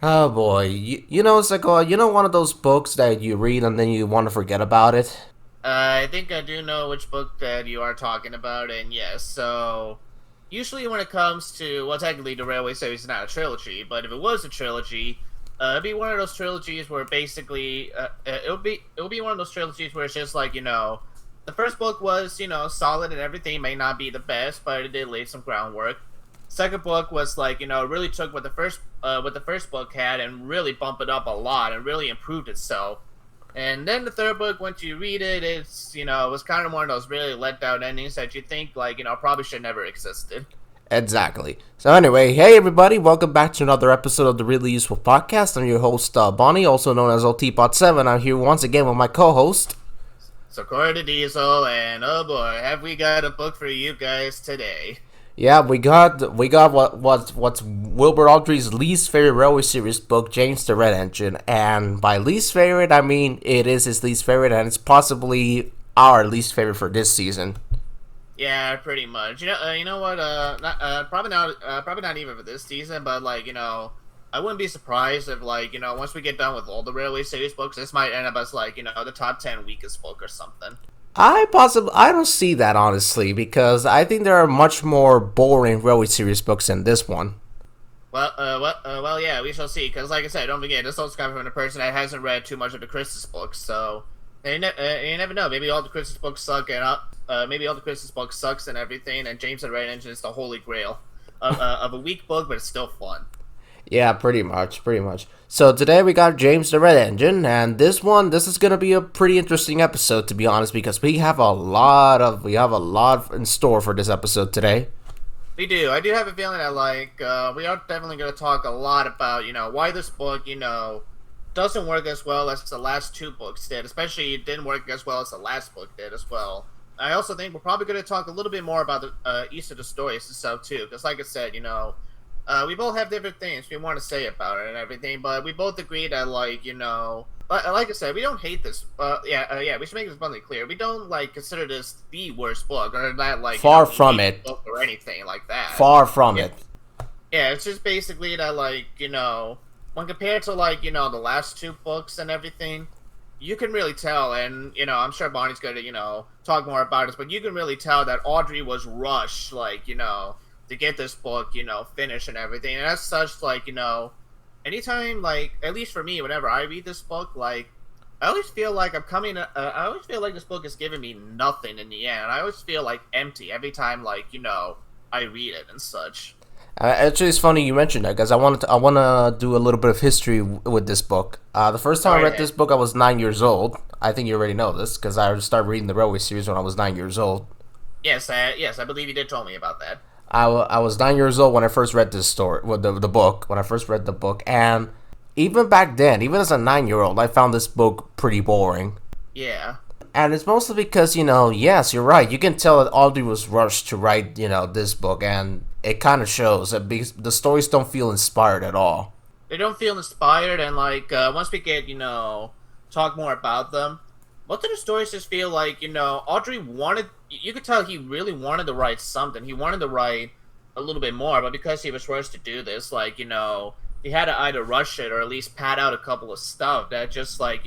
Oh boy, you know it's like one of those books that you read and then you want to forget about it. I think I do know which book that you are talking about, and yes, so usually when it comes to, well, technically the Railway series is not a trilogy, but if it was a trilogy, it'd be one of those trilogies where basically it would be one of those trilogies where it's just like the first book was solid and everything, may not be the best, but it did lay some groundwork. Second book was like really took what the first book had and really bumped it up a lot and really improved itself. And then the third book, once you read it, it was kind of one of those really let down endings that you think, like, probably should never existed. Exactly. So anyway, hey everybody, welcome back to another episode of the Really Useful Podcast. I'm your host Bonnie, also known as OTPod7. I'm here once again with my co-host. So, Corey the Diesel, and oh boy, have we got a book for you guys today. Yeah, we got what's Wilbert Awdry's least favorite railway series book, James the Red Engine, and by least favorite I mean it is his least favorite, and it's possibly our least favorite for this season. Yeah, pretty much. You know what? Probably not even for this season, but like, I wouldn't be surprised if like, once we get done with all the Railway series books, this might end up as like, the top 10 weakest book or something. I don't see that honestly because I think there are much more boring railway series books than this one. Well, yeah, we shall see. Because, like I said, don't forget, this also coming from a person that hasn't read too much of the Christmas books, so you never know. Maybe all the Christmas books suck, and maybe all the Christmas books sucks and everything. And James and Red Engine is the holy grail of a weak book, but it's still fun. Yeah, pretty much. So today we got James the Red Engine, and this is gonna be a pretty interesting episode to be honest, because we have a lot in store for this episode today. We do. I do have a feeling that like we are definitely going to talk a lot about why this book doesn't work as well as the last two books did. Especially it didn't work as well as the last book did as well. I also think we're probably going to talk a little bit more about the each of the stories and stuff too. Because like I said, we both have different things we want to say about it and everything, but we both agree that like I said, we don't hate this. Yeah, we should make this abundantly clear. We don't like consider this the worst book or that like Far the from weakest it. book or anything like that. Far from Yeah, it. yeah, it's just basically that like when compared to like the last two books and everything, you can really tell, and I'm sure Bonnie's going to talk more about this, but you can really tell that Awdry was rushed, like to get this book finished and everything, and as such, like anytime, like, at least for me, whenever I read this book, like, I always feel like I always feel like this book is giving me nothing in the end. I always feel, like, empty every time, like, I read it and such. Actually, it's funny you mentioned that because I want to do a little bit of history with this book. The first Go time I right read ahead. this book, I was 9 years old. I think you already know this because I started reading the Railway series when I was 9 years old. Yes, I believe you did tell me about that. I was 9 years old when I first read this story, well, the book, when I first read the book, and even back then, even as a 9 year old, I found this book pretty boring. Yeah. And it's mostly because, yes, you're right. You can tell that Audrey was rushed to write, this book, and it kind of shows that because the stories don't feel inspired at all. They don't feel inspired, and, like, once we get, talk more about them, most of the stories just feel like, Audrey wanted, you could tell he really wanted to write something. He wanted to write a little bit more, but because he was forced to do this, like, he had to either rush it or at least pad out a couple of stuff that just, like,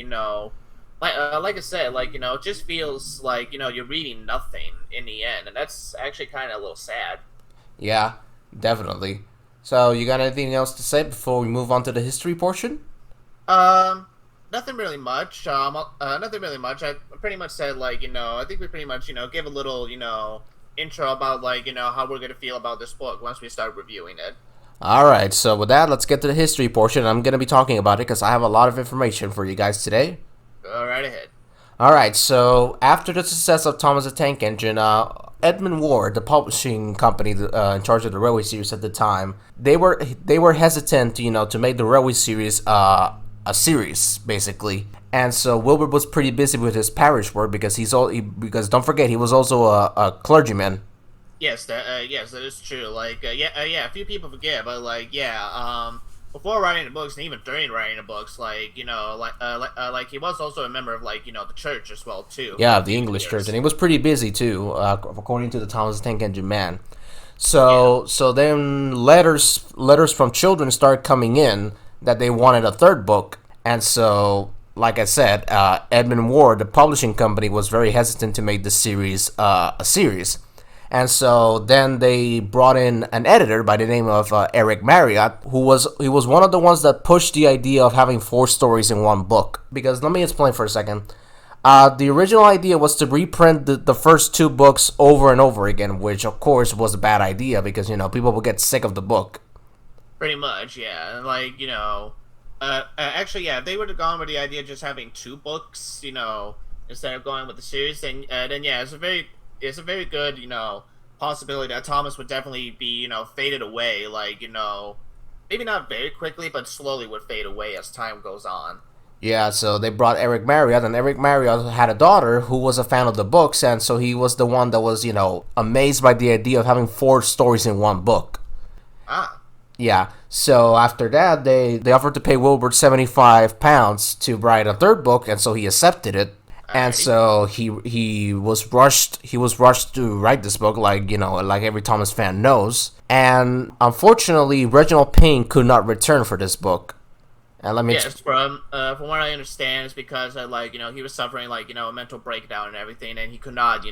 like I said, like, it just feels like, you're reading nothing in the end, and that's actually kind of a little sad. Yeah, definitely. So, you got anything else to say before we move on to the history portion? Um, Nothing really much. Nothing really much. I pretty much said like I think we pretty much give a little intro about like how we're gonna feel about this book once we start reviewing it. Alright, so with that, let's get to the history portion. I'm going to be talking about it because I have a lot of information for you guys today. Go right ahead. Alright, so after the success of Thomas the Tank Engine, Edmund Ward, the publishing company in charge of the Railway series at the time, they were hesitant, to make the Railway series a series basically. And so Wilbur was pretty busy with his parish work because because don't forget he was also a clergyman. Yes, that is true. Like, yeah, a few people forget, but like, yeah, before writing the books and even during writing the books, like, like he was also a member of like, the church as well too Yeah, for a the few English church, and years. he was pretty busy too, according to the Thomas the Tank Engine man. Yeah. So then letters from children started coming in that they wanted a third book. And so, like I said, Edmund Ward, the publishing company, was very hesitant to make the series a series. And so then they brought in an editor by the name of Eric Marriott, who was one of the ones that pushed the idea of having 4 stories in one book. Because let me explain for a second. The original idea was to reprint the first 2 books over and over again, which of course was a bad idea because, people would get sick of the book. Pretty much, yeah. Like, actually, yeah, if they would have gone with the idea of just having 2 books, instead of going with the series, then yeah, it's a very good, possibility that Thomas would definitely be, faded away, like, maybe not very quickly, but slowly would fade away as time goes on. Yeah, so they brought Eric Marriott, and Eric Marriott had a daughter who was a fan of the books, and so he was the one that was, amazed by the idea of having 4 stories in one book. Ah. Yeah, so after that, they offered to pay Wilbert £75 to write a third book, and so he accepted it. And so he was rushed to write this book, like every Thomas fan knows. And unfortunately, Reginald Payne could not return for this book. And let me from what I understand, it's because he was suffering a mental breakdown and everything, and he could not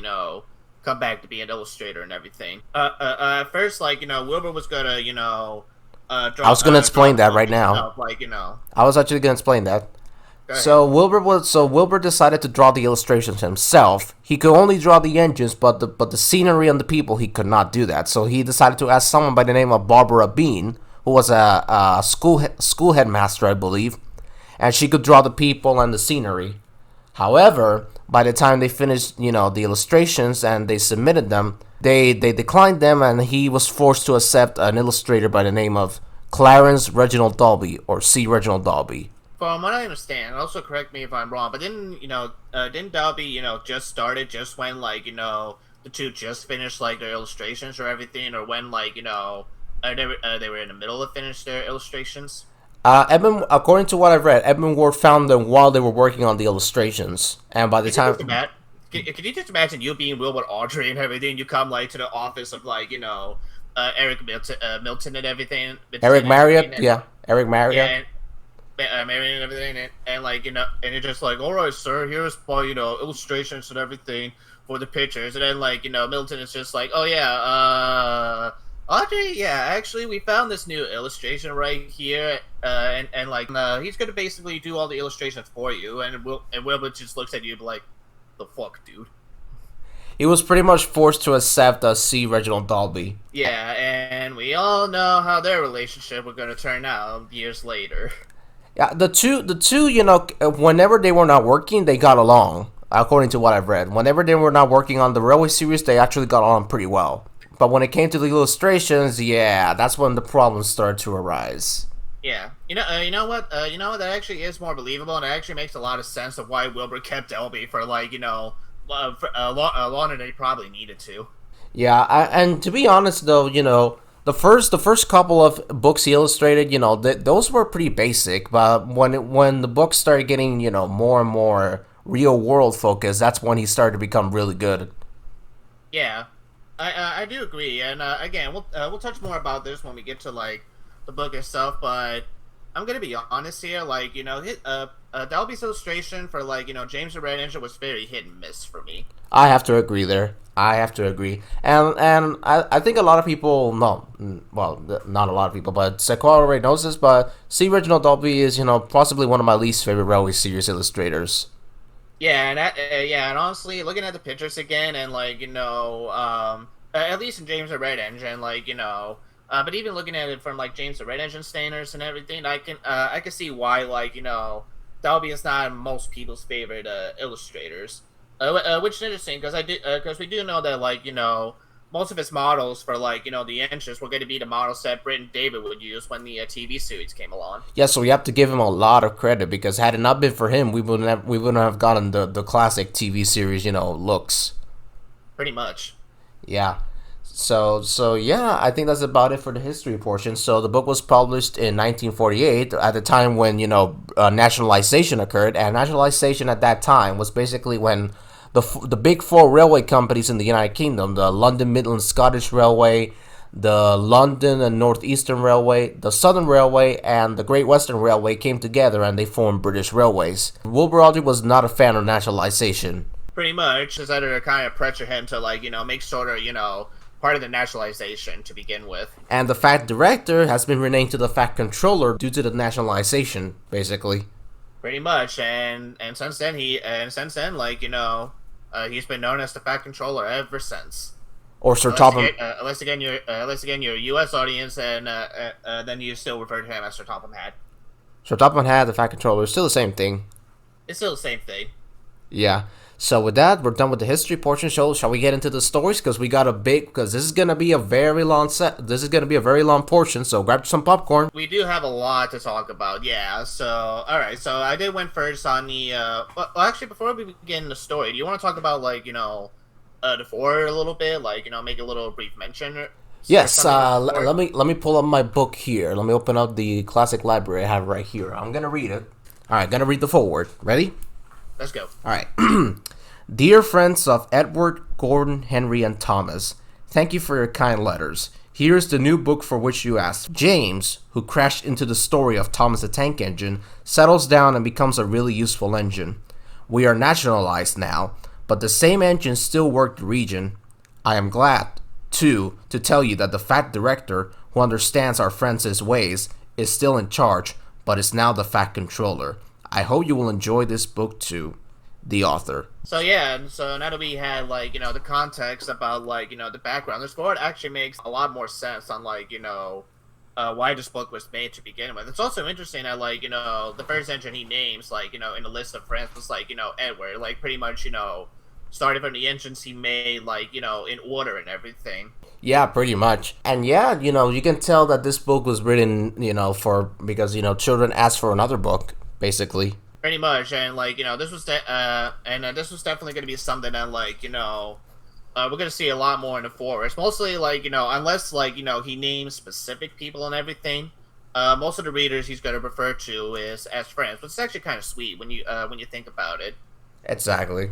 come back to be an illustrator and everything. At first, Wilbur was gonna draw, I was gonna explain that right now. I was actually gonna explain that. So Wilbur decided to draw the illustrations himself. He could only draw the engines, but the scenery and the people he could not do that. So he decided to ask someone by the name of Barbara Bean, who was a school headmaster, I believe, and she could draw the people and the scenery. However, by the time they finished, the illustrations and they submitted them, they declined them, and he was forced to accept an illustrator by the name of Clarence Reginald Dalby, or C. Reginald Dalby. From what I understand, also correct me if I'm wrong, but didn't Dalby, just started just when the 2 just finished their illustrations or everything, or when they were in the middle of finish their illustrations? According to what I've read, Edmund Ward found them while they were working on the illustrations, and by the time. Can you just imagine you being Wilbert Awdry and everything? You come to the office of Eric Milton and everything. Eric Marriott, yeah, Eric Marriott. Yeah, Marion and everything, and you're just all right, sir, here's my, illustrations and everything for the pictures, and then, Milton is just oh, yeah, Audrey, yeah, actually, we found this new illustration right here, and he's gonna basically do all the illustrations for you, and Wilbur just looks at you like, the fuck, dude? He was pretty much forced to accept C. Reginald Dalby. Yeah, and we all know how their relationship was gonna turn out years later. Yeah, the two, whenever they were not working, they got along, according to what I've read. Whenever they were not working on the Railway series, they actually got on pretty well. But when it came to the illustrations, yeah, that's when the problems started to arise. Yeah, you know what, that actually is more believable, and it actually makes a lot of sense of why Wilbur kept Dalby for for longer than he probably needed to. Yeah, and to be honest though, the first couple of books he illustrated, those were pretty basic. But when the books started getting, more and more real world focused, that's when he started to become really good. Yeah, I do agree. And again, we'll touch more about this when we get to the book itself. But I'm gonna be honest here, Dalby's illustration for James the Red Engine was very hit and miss for me. I have to agree there. And I think a lot of people, not a lot of people, but Sequoia already knows this, but C. Reginald Dalby is, possibly one of my least favorite Railway series illustrators. Yeah, and honestly, looking at the pictures again, and at least in James the Red Engine, but even looking at it from James the Red Engine standards and everything, I can see why Dalby is not most people's favorite illustrators. Which is interesting because we do know that most of his models for the engines were going to be the models that Britt and David would use when the TV series came along. Yeah, so we have to give him a lot of credit because had it not been for him, we wouldn't have gotten the classic TV series looks. Pretty much. Yeah. So yeah, I think that's about it for the history portion. So the book was published in 1948 at the time when nationalization occurred, and nationalization at that time was basically when the big 4 railway companies in the United Kingdom, the London Midland Scottish Railway, The London and Northeastern Railway, the Southern Railway, and the Great Western Railway came together and they formed British Railways. Wilbur Awdry was not a fan of nationalization. Pretty much, his editor kind of pressured him to like make sort of part of the nationalization to begin with. And the fact director has been renamed to the fact controller due to the nationalization, basically. Pretty much, and since then he's been known as the fact controller ever since. Or Sir Topham. Unless again you're a U.S. audience, and then you still refer to him as Sir Topham Hatt. Sir Topham Hatt, the fact controller, is still the same thing. It's still the same thing. Yeah. So with that, we're done with the history portion. Shall we get into the stories? Because we got because this is gonna be a very long set. This is gonna be a very long portion. So grab some popcorn. We do have a lot to talk about. Yeah. So all right. So I did went first on the. Well, actually, before we begin the story, do you want to talk about the forward a little bit? Make a little brief mention. Yes. Let me pull up my book here. Let me open up the classic library I have right here. I'm gonna read it. All right. Gonna read the forward. Ready? Let's go. All right. Dear friends of Edward, Gordon, Henry, and Thomas, thank you for your kind letters. Here's the new book for which you asked. James, who crashed into the story of Thomas the Tank Engine, settles down and becomes a really useful engine. We are nationalized now, but the same engine still worked the region. I am glad, too, to tell you that the fat director, who understands our friends' ways, is still in charge, but is now the fat controller. I hope you will enjoy this book too. The author. So yeah, so now that we had the context about the background, this forward actually makes a lot more sense on why this book was made to begin with. It's also interesting that the first engine he names in the list of friends was Edward, pretty much started from the engines he made in order and everything. Yeah, pretty much. And yeah, you can tell that this book was written because children asked for another book, basically. Pretty much, and this was this was definitely going to be something that we're going to see a lot more in the forest. Mostly unless he names specific people and everything, most of the readers he's going to refer to is as friends, which is actually kind of sweet when you think about it. Exactly.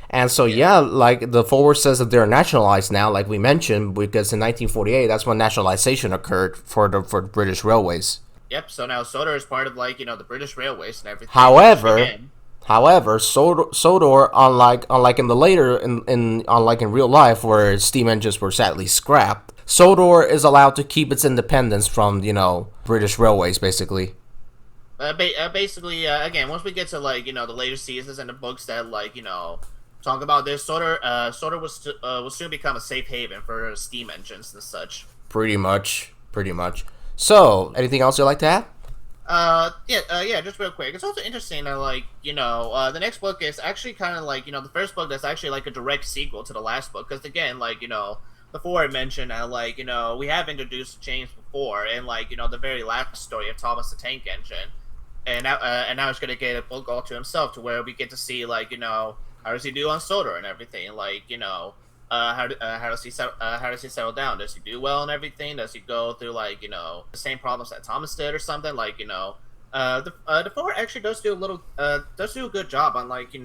And so yeah, the forward says that they're nationalized now, like we mentioned, because in 1948 that's when nationalization occurred for British Railways. Yep. So now Sodor is part of the British Railways and everything. However, Sodor, unlike in the later unlike in real life where steam engines were sadly scrapped, Sodor is allowed to keep its independence from British Railways, basically. Basically, again, once we get to the later seasons and the books that talk about this, Sodor will soon become a safe haven for steam engines and such. Pretty much. So, anything else you'd like to add? Yeah, just real quick. It's also interesting that, the next book is actually kind of the first book that's actually a direct sequel to the last book. Because, again, before I mentioned how, we have introduced James before in, the very last story of Thomas the Tank Engine. And now he's going to get a book all to himself to where we get to see, how does he do on Sodor and everything. How does he settle down? Does he do well and everything? Does he go through the same problems that Thomas did or something? The forward actually does do a good job on making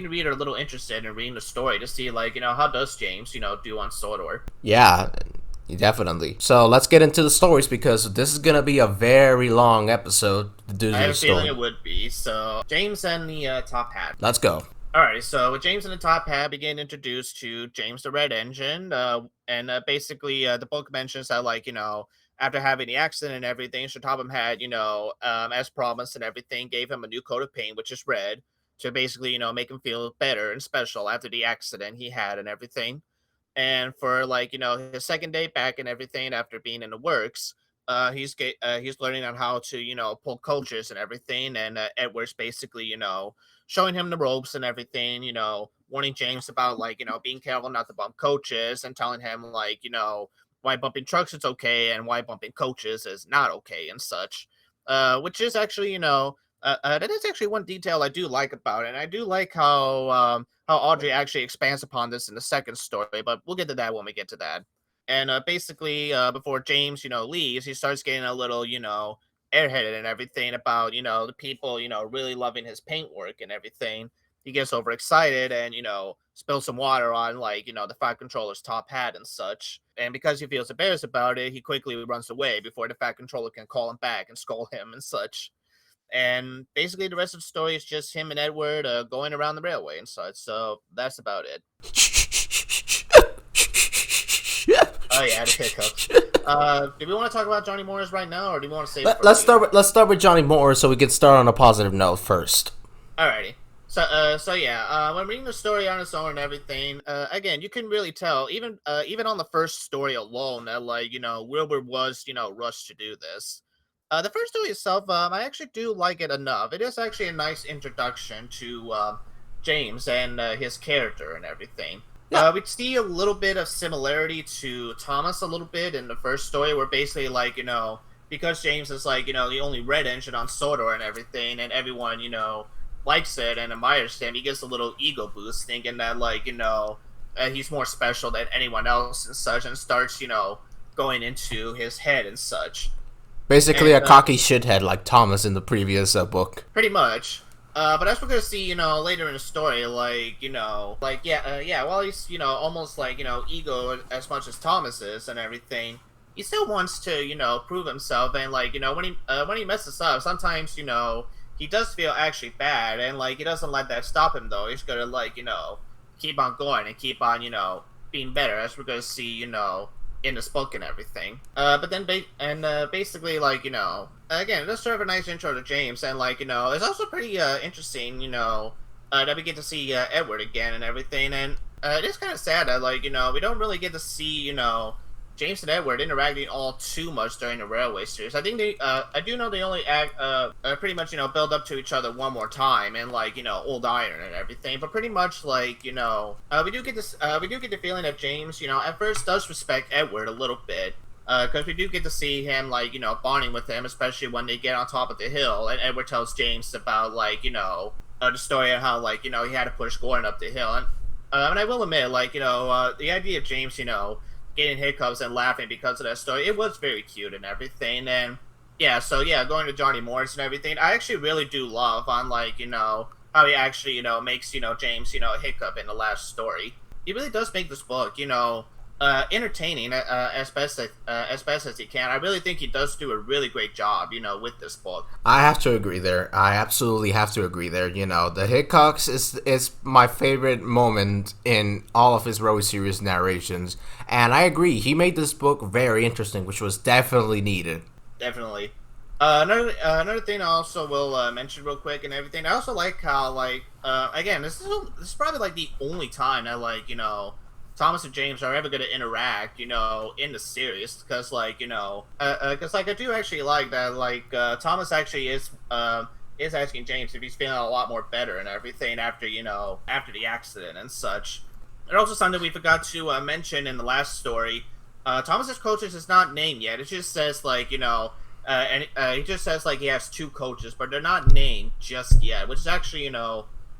the reader a little interested in reading the story to see how does James do on Sodor. Yeah, definitely. So let's get into the stories because this is gonna be a very long episode to do I have this a feeling story. it would be. So James and the Top Hat. Let's go. Alright, so with James and the Top Hat being introduced to James the Red Engine, and basically the book mentions that after having the accident and everything, Sir Topham had as promised and everything, gave him a new coat of paint which is red to basically make him feel better and special after the accident he had and everything. And for his second day back and everything after being in the works, he's learning on how to pull coaches and everything, and Edward's basically showing him the ropes and everything, warning James about being careful not to bump coaches and telling him why bumping trucks is okay and why bumping coaches is not okay and such. Which is actually that is actually one detail I do like about it. And I do like how Awdry actually expands upon this in the second story, but we'll get to that when we get to that. And basically, before James, leaves, he starts getting a little, airheaded and everything about, the people, really loving his paintwork and everything. he gets overexcited and, spills some water on, like, the Fat Controller's top hat and such. And because he feels embarrassed about it, he quickly runs away before the Fat Controller can call him back and scold him and such. And basically, the rest of the story is just him and Edward going around the railway and such. So that's about it. Oh yeah, the hiccups. Do we want to talk about Johnny Morris right now, or do we want to save it for Let's start with Johnny Morris so we can start on a positive note first. Alrighty. So yeah, when reading the story on its own and everything, again, you can really tell, even on the first story alone, that, like, Wilbur was, rushed to do this. The first story itself, I actually do like it enough. It is actually a nice introduction to James and his character and everything. Yeah. We see a little bit of similarity to Thomas a little bit in the first story, where basically, like, because James is, like, the only red engine on Sodor and everything, and everyone, likes it and admires him, he gets a little ego boost, thinking that, like, he's more special than anyone else and such, and starts, going into his head and such. Basically, a cocky shithead like Thomas in the previous book. Pretty much. But as we're gonna see, later in the story, like, while he's, almost like, ego as much as Thomas is and everything, he still wants to, prove himself, and, like, when he messes up, sometimes, he does feel actually bad, and, like, he doesn't let that stop him, though. He's gonna, like, keep on going and keep on, being better, as we're gonna see, in this book and everything. But then, basically, like, again, that's sort of a nice intro to James, and, like, it's also pretty, interesting, that we get to see, Edward again and everything, and, it is kind of sad that, like, we don't really get to see, James and Edward interacting all too much during the Railway series. I think I do know they only act, pretty much, build up to each other one more time, and, like, Old Iron and everything. But pretty much, like, we do get this, we do get the feeling that James, at first does respect Edward a little bit, because we do get to see him, like, bonding with him, especially when they get on top of the hill, and Edward tells James about, like, the story of how, like, he had to push Gordon up the hill, and I will admit, like, the idea of James, getting hiccups and laughing because of that story, it was very cute and everything. And yeah, so yeah, going to Johnny Morris and everything, I actually really do love on, like, how he actually, makes, James, hiccup in the last story. He really does make this book, entertaining as best as he can. I really think he does do a really great job, with this book. I have to agree there. I absolutely have to agree there. The Hickox is my favorite moment in all of his Railway series narrations, and I agree. He made this book very interesting, which was definitely needed. Definitely. Another thing I also will mention real quick and everything. I also like how, like, again, this is probably, like, the only time that, like, Thomas and James are ever going to interact, in the series, because, like, I do actually like that, like, Thomas actually is asking James if he's feeling a lot more better and everything after the accident and such. And also something we forgot to mention in the last story, Thomas's coaches is not named yet. It just says, like, and he just says, like, he has 2 coaches, but they're not named just yet, which is actually,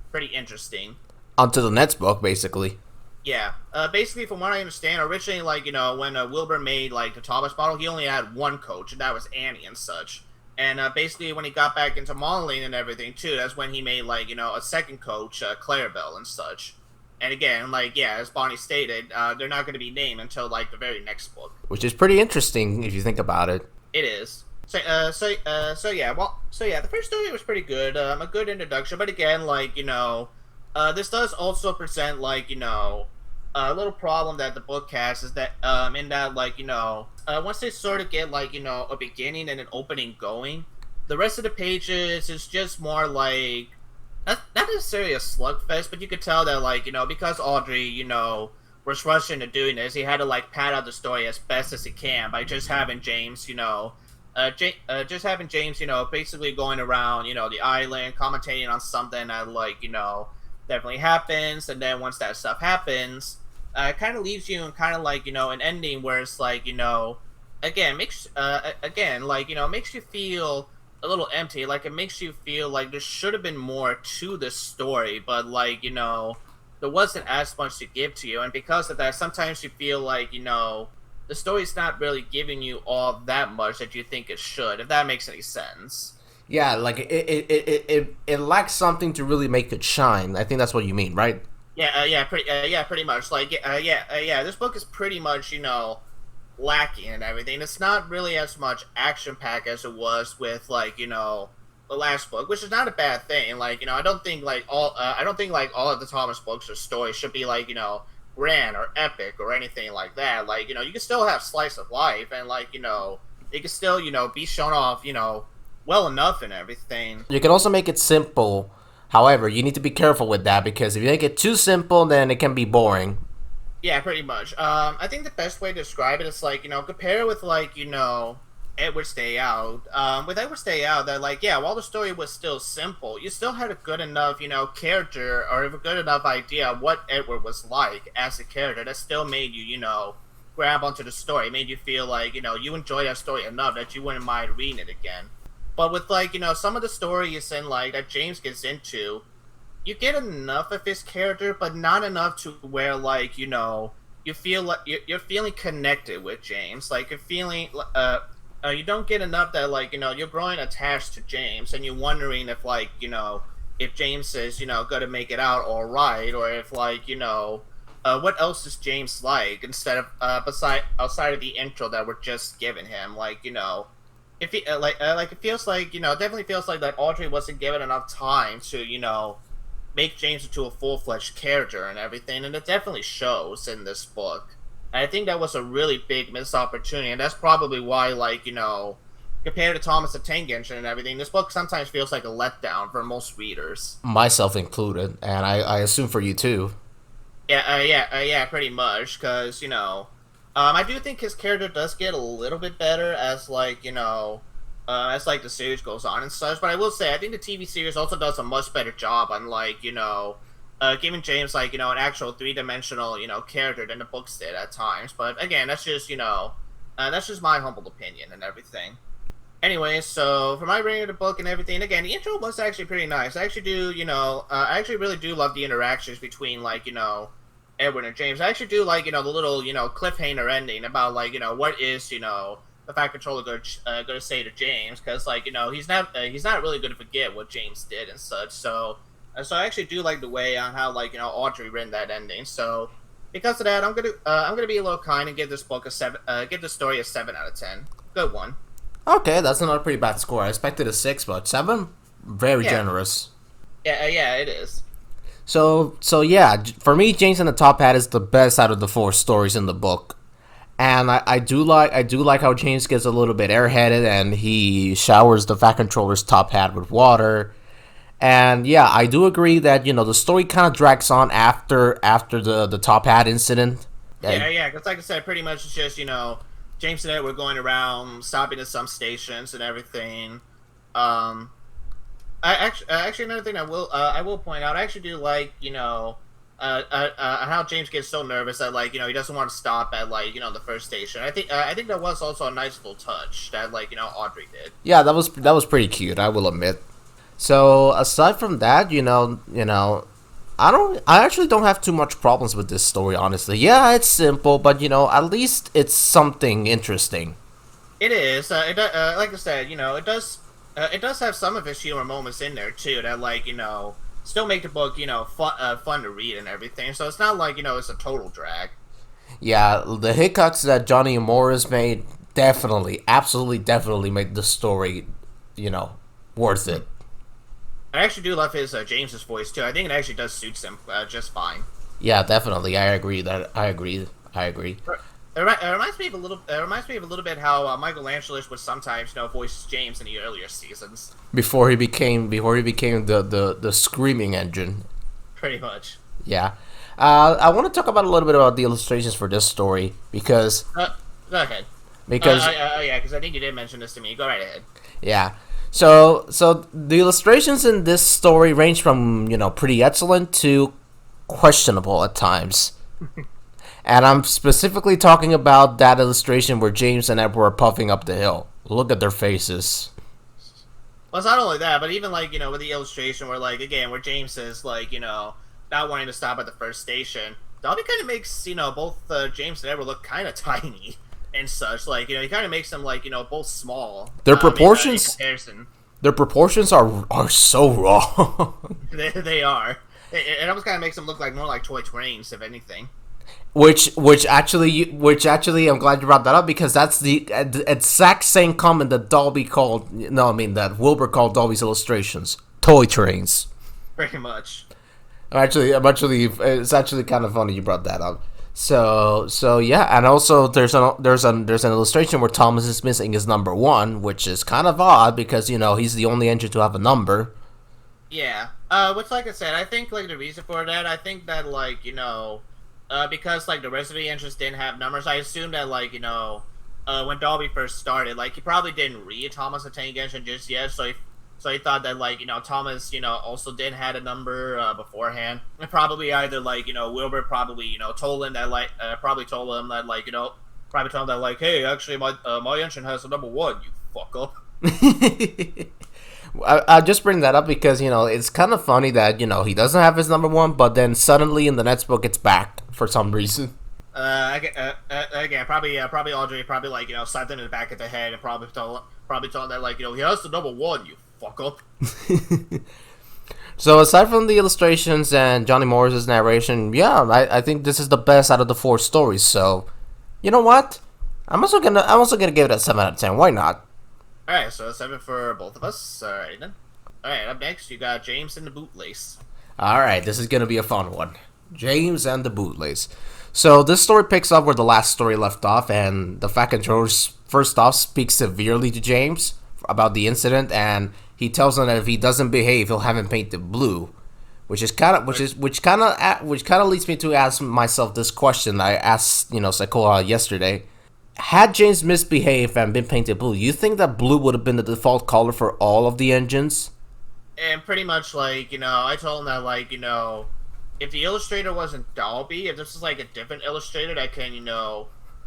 pretty interesting. Onto the next book, basically. Yeah, basically, from what I understand, originally, like, when Wilbur made, like, the Thomas model, he only had 1 coach, and that was Annie and such. And basically, when he got back into modeling and everything, too, that's when he made, like, a second coach, Clarabelle and such. And again, like, yeah, as Bonnie stated, they're not going to be named until, like, the very next book. Which is pretty interesting, if you think about it. It is. So yeah, the first story was pretty good, a good introduction, but again, like, this does also present, like, a little problem that the book has is that, in that, like, once they sort of get, like, a beginning and an opening going, the rest of the pages is just more like, not necessarily a slugfest, but you could tell that, like, because Awdry, was rushed into doing this, he had to, like, pad out the story as best as he can by just having James, basically going around, the island, commentating on something that, like, definitely happens, and then once that stuff happens, it kind of leaves you in kind of, like, an ending where it's like, makes you feel a little empty. Like, it makes you feel like there should have been more to this story, but, like, there wasn't as much to give to you, and because of that, sometimes you feel like, the story's not really giving you all that much that you think it should, if that makes any sense. Yeah, like it lacks something to really make it shine. I think that's what you mean, right? Yeah, pretty much. Like, yeah. This book is pretty much, lacking and everything. It's not really as much action pack as it was with, like, the last book, which is not a bad thing. Like, I don't think like all of the Thomas books or stories should be like, grand or epic or anything like that. Like, you can still have slice of life and like, it can still, be shown off, well enough and everything. You can also make it simple. However, you need to be careful with that because if you make it too simple, then it can be boring. Yeah, pretty much. I think the best way to describe it is like, compare it with like, Edward's Day Out. With Edward's Day Out, that like, yeah, while the story was still simple, you still had a good enough, character or a good enough idea of what Edward was like as a character that still made you, grab onto the story. It made you feel like, you enjoyed that story enough that you wouldn't mind reading it again. But with like, some of the stories and like that James gets into, you get enough of his character, but not enough to where like, you feel like you're feeling connected with James. Like you're feeling you don't get enough that like, you're growing attached to James and you're wondering if like, if James is, gonna make it out all right, or if like, what else is James like instead of outside of the intro that we're just giving him. Like, if he like it feels like, it definitely feels like that Awdry wasn't given enough time to, make James into a full-fledged character and everything, and it definitely shows in this book. And I think that was a really big missed opportunity, and that's probably why, like, compared to Thomas the Tank Engine and everything, this book sometimes feels like a letdown for most readers. Myself included, and I assume for you too. Yeah, pretty much, because, I do think his character does get a little bit better as, like, as like the series goes on and such. But I will say, I think the TV series also does a much better job on like, giving James like, an actual 3-dimensional, character than the books did at times. But again, that's just, that's just my humble opinion and everything. Anyway, so for my rating of the book and everything, again, the intro was actually pretty nice. I actually do, I actually really do love the interactions between like, Edward and James. I actually do like, the little, cliffhanger ending about like, what is, the Fat Controller going to say to James, because like, he's not really going to forget what James did and such. So I actually do like the way on how like, Awdry written that ending. So because of that, I'm gonna be a little kind and give this book give the story a 7 out of 10. Good one. Okay, that's not a pretty bad score. I expected a 6, but 7, very generous. Yeah, it is. So yeah, for me, James and the Top Hat is the best out of the 4 stories in the book. And I do like how James gets a little bit airheaded and he showers the Fat Controller's top hat with water. And yeah, I do agree that, the story kind of drags on after the top hat incident. Yeah, because like I said, pretty much it's just, James and Ed were going around stopping at some stations and everything. Actually, another thing I will point out, I actually do like, how James gets so nervous that like, he doesn't want to stop at like, the first station. I think that was also a nice little touch that like, Awdry did. Yeah, that was pretty cute, I will admit. So aside from that, I actually don't have too much problems with this story, honestly. Yeah, it's simple, but at least it's something interesting. It is. Like I said, it does have some of its humor moments in there too that like, still make the book, fun to read and everything. So it's not like, it's a total drag. Yeah, the hiccups that Johnny and Morris made absolutely definitely made the story, worth it. I actually do love his James's voice too. I think it actually does suit him just fine. Yeah, definitely. I agree. It reminds me of a little bit how Michelangelo would sometimes, voice James in the earlier seasons. Before he became the screaming engine. Pretty much. Yeah. I want to talk about a little bit about the illustrations for this story because. Go ahead. Because. Because I think you did mention this to me. Go right ahead. Yeah. So the illustrations in this story range from pretty excellent to questionable at times. And I'm specifically talking about that illustration where James and Edward are puffing up the hill. Look at their faces. Well, it's not only that, but even, like, with the illustration where, like, again, where James is, like, not wanting to stop at the first station, Dobby kind of makes, both James and Edward look kind of tiny and such. Like, he kind of makes them, like, both small. Their proportions... in comparison. Their proportions are so wrong. They are. It almost kind of makes them look like more like toy trains, if anything. Which actually, I'm glad you brought that up because that's the exact same comment that Dolby called. No, I mean that Wilbur called Dolby's illustrations toy trains. Pretty much. It's actually kind of funny you brought that up. So yeah, and also there's an illustration where Thomas is missing his number one, which is kind of odd because he's the only engine to have a number. Yeah. Which, like I said, I think like the reason for that, I think that like because like the rest of the engines didn't have numbers, I assume that like when Dolby first started, like he probably didn't read Thomas the Tank Engine just yet, so he thought that like Thomas also didn't had a number beforehand, and probably either like Wilbur probably told him that like probably told him that like probably told him that like, hey, actually my engine has a number one, you fuck up. I just bring that up because it's kind of funny that he doesn't have his number one, but then suddenly in the next book it's back for some reason. Again, probably Awdry probably like slapped him in the back of the head and probably told him that like he has the number one, you fuck up. So aside from the illustrations and Johnny Morris's narration, yeah, I think this is the best out of the four stories. So, you know what? I'm also gonna give it a 7 out of 10. Why not? Alright, so 7 for both of us. Alright then. Alright, up next you got James and the Bootlace. Alright, this is gonna be a fun one. James and the Bootlace. So this story picks up where the last story left off, and the Fat Controller first off speaks severely to James about the incident, and he tells him that if he doesn't behave, he'll have him painted blue, which kind of leads me to ask myself this question I asked Sakoa yesterday. Had James misbehaved and been painted blue, you think that blue would have been the default color for all of the engines? And pretty much like I told him that like if the illustrator wasn't Dolby, if this is like a different illustrator that can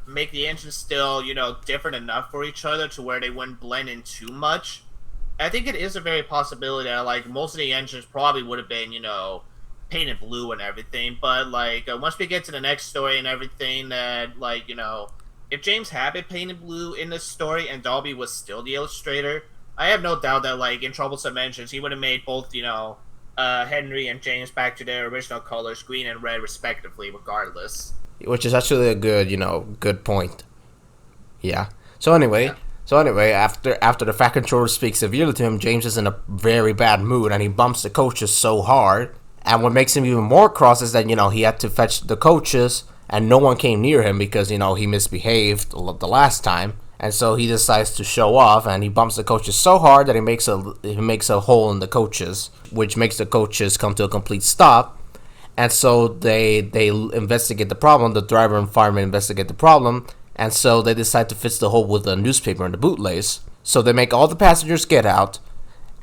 make the engines still different enough for each other to where they wouldn't blend in too much, I think it is a very possibility that like most of the engines probably would have been painted blue and everything. But like once we get to the next story and everything, that like if James had been painted blue in this story and Dolby was still the illustrator, I have no doubt that like in Troublesome Engines he would have made both Henry and James back to their original colors, green and red respectively, regardless. Which is actually a good point. Yeah. So anyway, after the Fat Controller speaks severely to him, James is in a very bad mood and he bumps the coaches so hard. And what makes him even more cross is that he had to fetch the coaches and no one came near him because he misbehaved the last time. And so he decides to show off, and he bumps the coaches so hard that he makes a hole in the coaches, which makes the coaches come to a complete stop. And so they investigate the problem. The driver and fireman investigate the problem, and so they decide to fix the hole with a newspaper and the bootlace. So they make all the passengers get out,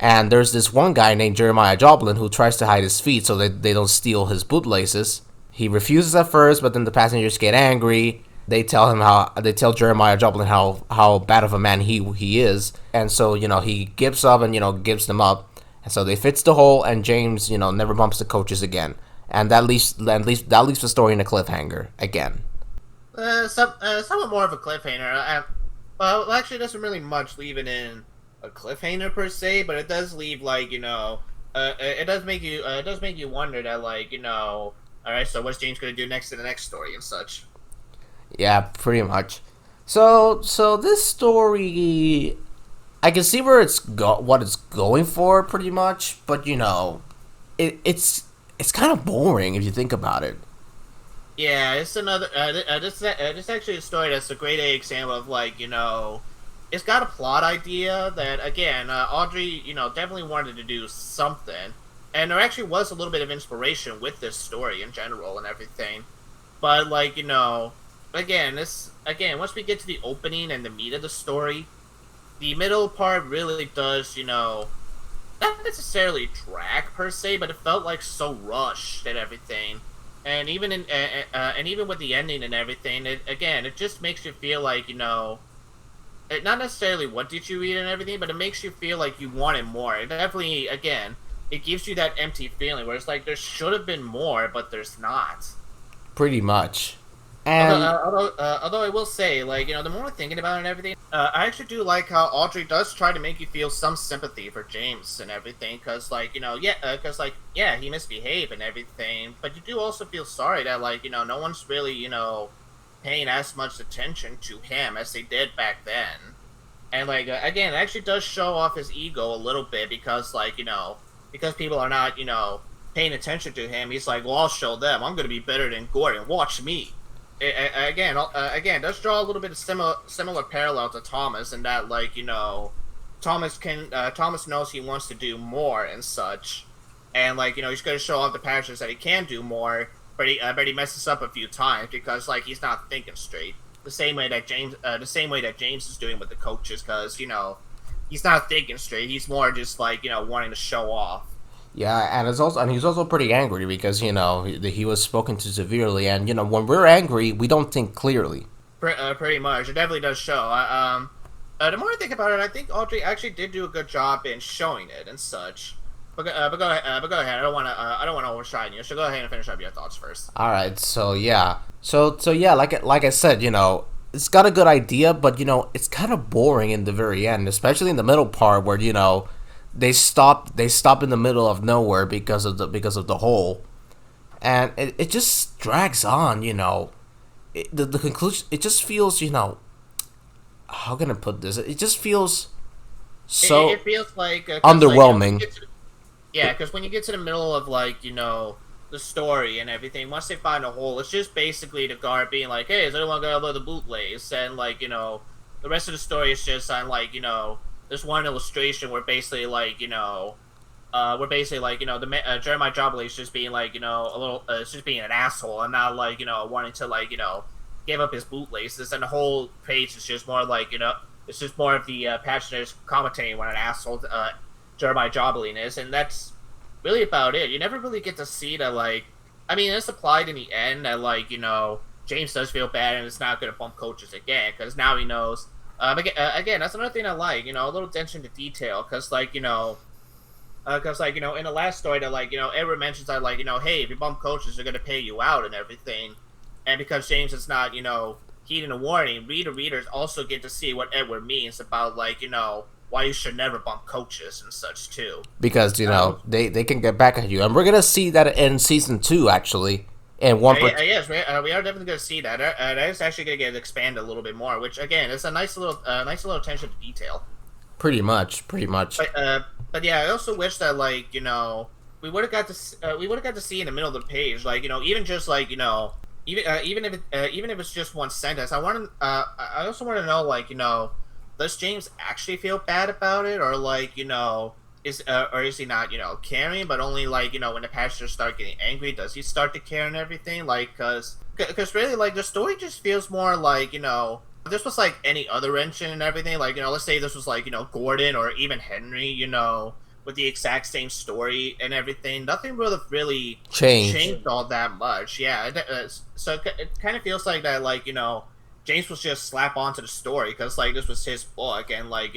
and there's this one guy named Jeremiah Joplin who tries to hide his feet so they don't steal his bootlaces. He refuses at first, but then the passengers get angry. They tell Jeremiah Joplin how bad of a man he is, and so he gives up and gives them up, and so they fix the hole, and James never bumps the coaches again, and that leaves the story in a cliffhanger again. Somewhat more of a cliffhanger. Well, actually, it doesn't really much leave it in a cliffhanger per se, but it does leave like it does make you wonder that like all right, so what's James gonna do next in the next story and such. Yeah, pretty much. So this story, I can see where what it's going for, pretty much. But it's kind of boring if you think about it. Yeah, it's another. This actually a story that's a great example of like it's got a plot idea that again Awdry definitely wanted to do something, and there actually was a little bit of inspiration with this story in general and everything, but like Again, once we get to the opening and the meat of the story, the middle part really does, not necessarily drag per se, but it felt like so rushed and everything. And even even with the ending and everything, it just makes you feel like, not necessarily what did you read and everything, but it makes you feel like you wanted more. It definitely, again, it gives you that empty feeling where it's like there should have been more, but there's not. Pretty much. And Although I will say, like, the more I'm thinking about it and everything, I actually do like how Audrey does try to make you feel some sympathy for James and everything, because, like, yeah, he misbehaved and everything, but you do also feel sorry that, like, no one's really, paying as much attention to him as they did back then. And, like, again, it actually does show off his ego a little bit because, like, because people are not, paying attention to him, he's like, well, I'll show them. I'm going to be better than Gordon. Watch me. Again, does draw a little bit of similar parallel to Thomas in that, like, Thomas knows he wants to do more and such, and, like, he's going to show off the passions that he can do more, but he messes up a few times because, like, he's not thinking straight. The same way that James is doing with the coaches, because he's not thinking straight. He's more just like wanting to show off. yeah, and he's also pretty angry because he was spoken to severely, and when we're angry, we don't think clearly. Pretty much, it definitely does show. The more I think about it, I think Audrey actually did do a good job in showing it and such. But go ahead. I don't want to overshine you. So go ahead and finish up your thoughts first. All right, so yeah, so yeah, like I said, it's got a good idea, but it's kind of boring in the very end, especially in the middle part where they stop in the middle of nowhere because of the hole, and it just drags on. The conclusion, it just feels, how can I put this? It just feels so It feels like underwhelming. yeah, because when you get to the middle of, like, the story and everything, once they find a hole, it's just basically the guard being like, "Hey, is anyone gonna blow the bootlace?" And, like, the rest of the story is just on, like, there's one illustration where basically, like, Jeremiah Jobley is just being, like, a little, it's just being an asshole and not, like, wanting to, like, give up his bootlaces, and the whole page is just more like, it's just more of the passionate commentating what an asshole Jeremiah Joblin is, and that's really about it. You never really get to see that, like, I mean, it's applied in the end that, like, James does feel bad and it's not going to bump coaches again because now he knows. Again, that's another thing I like, a little attention to detail, because, like, in the last story that, like, Edward mentions that, like, hey, if you bump coaches, they're going to pay you out and everything, and because James is not, heeding a warning, readers also get to see what Edward means about, like, why you should never bump coaches and such too. Because they can get back at you, and we're gonna see that in season 2 actually. And yes, we are definitely going to see that. That is actually going to get expanded a little bit more, which again is a nice little attention to detail. pretty much. But yeah, I also wish that, like, we would have got to see in the middle of the page, like, even just like, even if it's just one sentence. I also want to know, like, does James actually feel bad about it, or, like, is he not, caring, but only, like, when the passengers start getting angry, does he start to care and everything? Like, cause really, like, the story just feels more like, if this was like any other engine and everything, like, let's say this was like, Gordon or even Henry, with the exact same story and everything, nothing would have really changed all that much. Yeah, so it kind of feels like that, like, James was just slap onto the story because, like, this was his book, and, like,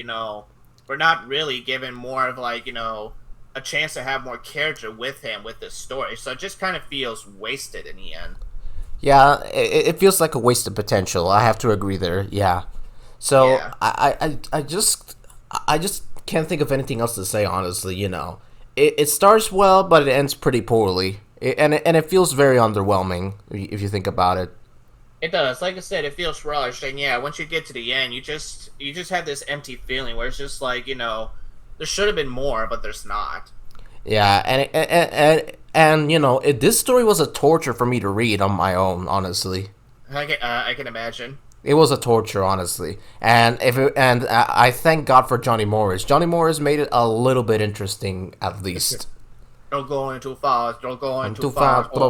we're not really given more of, like, a chance to have more character with him with this story, so it just kind of feels wasted in the end. Yeah, it feels like a wasted potential. I have to agree there. Yeah. So Yeah. I just can't think of anything else to say. Honestly, it starts well, but it ends pretty poorly, and it feels very underwhelming if you think about it. It does. Like I said, it feels rushed, and yeah, once you get to the end, you just have this empty feeling where it's just like, there should have been more, but there's not. Yeah, and this story was a torture for me to read on my own. Honestly, I can imagine. it was a torture, honestly. And I thank God for Johnny Morris. Johnny Morris made it a little bit interesting, at least. Don't go in too fast. Don't go in I'm too too fast. fast.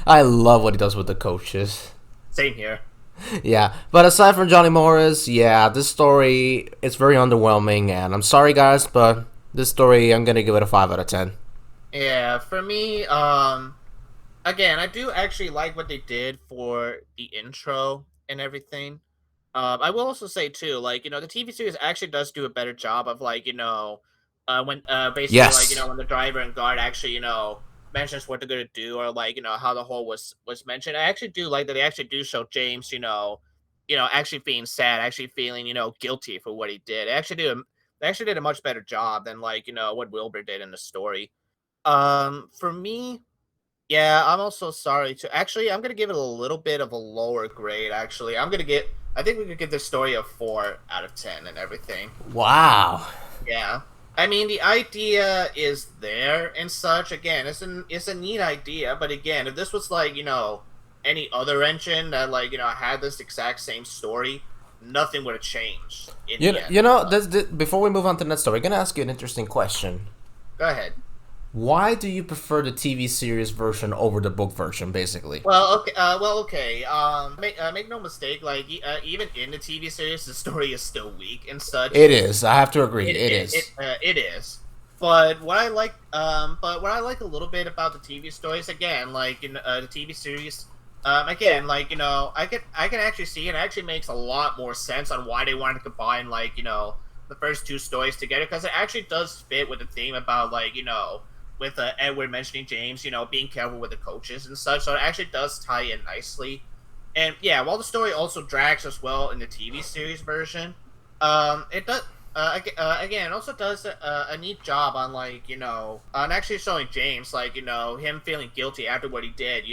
I love what he does with the coaches. Same here. Yeah, but aside from Johnny Morris, yeah, this story is very underwhelming, and I'm sorry, guys, but this story I'm gonna give it a 5 out of 10. Yeah, for me, again, I do actually like what they did for the intro and everything. I will also say too, like, the TV series actually does do a better job of, like, when basically, like, Yes. when the driver and guard actually, mentions what they're gonna do, or like how the whole was mentioned. I actually do like that they actually do show James, actually being sad, actually feeling guilty for what he did. They actually did a much better job than like what Wilbur did in the story. For me, yeah, I'm also sorry to actually. I'm gonna give it a little bit of a lower grade. Actually, I think we could give this story a 4 out of 10 and everything. Wow. Yeah. I mean, the idea is there and such. Again, it's a neat idea, but again, if this was like, any other engine that like, had this exact same story, nothing would have changed in the end. Before we move on to the next story, I'm gonna ask you an interesting question. Go ahead. Why do you prefer the TV series version over the book version, basically? Okay. Make no mistake. Like, even in the TV series, the story is still weak and such. It is. I have to agree. It is. It is. But what I like a little bit about the TV stories, again, like in the TV series, again, like I can actually see it actually makes a lot more sense on why they wanted to combine like the first two stories together, because it actually does fit with the theme about like with Edward mentioning James, being careful with the coaches and such. So it actually does tie in nicely. And yeah, while the story also drags as well in the TV series version, it does. Again, it also does a neat job on like on actually showing James like him feeling guilty after what he did,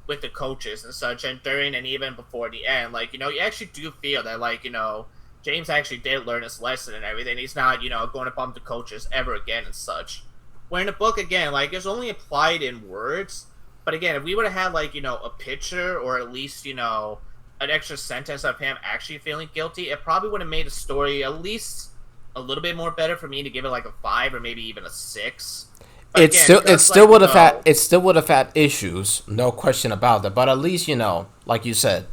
with the coaches and such, and during and even before the end, like you actually do feel that like James actually did learn his lesson and everything. He's not going to bump the coaches ever again and such. Where in the book, again, like it's only applied in words, but again, if we would have had like a picture or at least an extra sentence of him actually feeling guilty, it probably would have made the story at least a little bit more better for me to give it like a 5 or maybe even a 6. But It still would have had issues, no question about that. But at least like you said.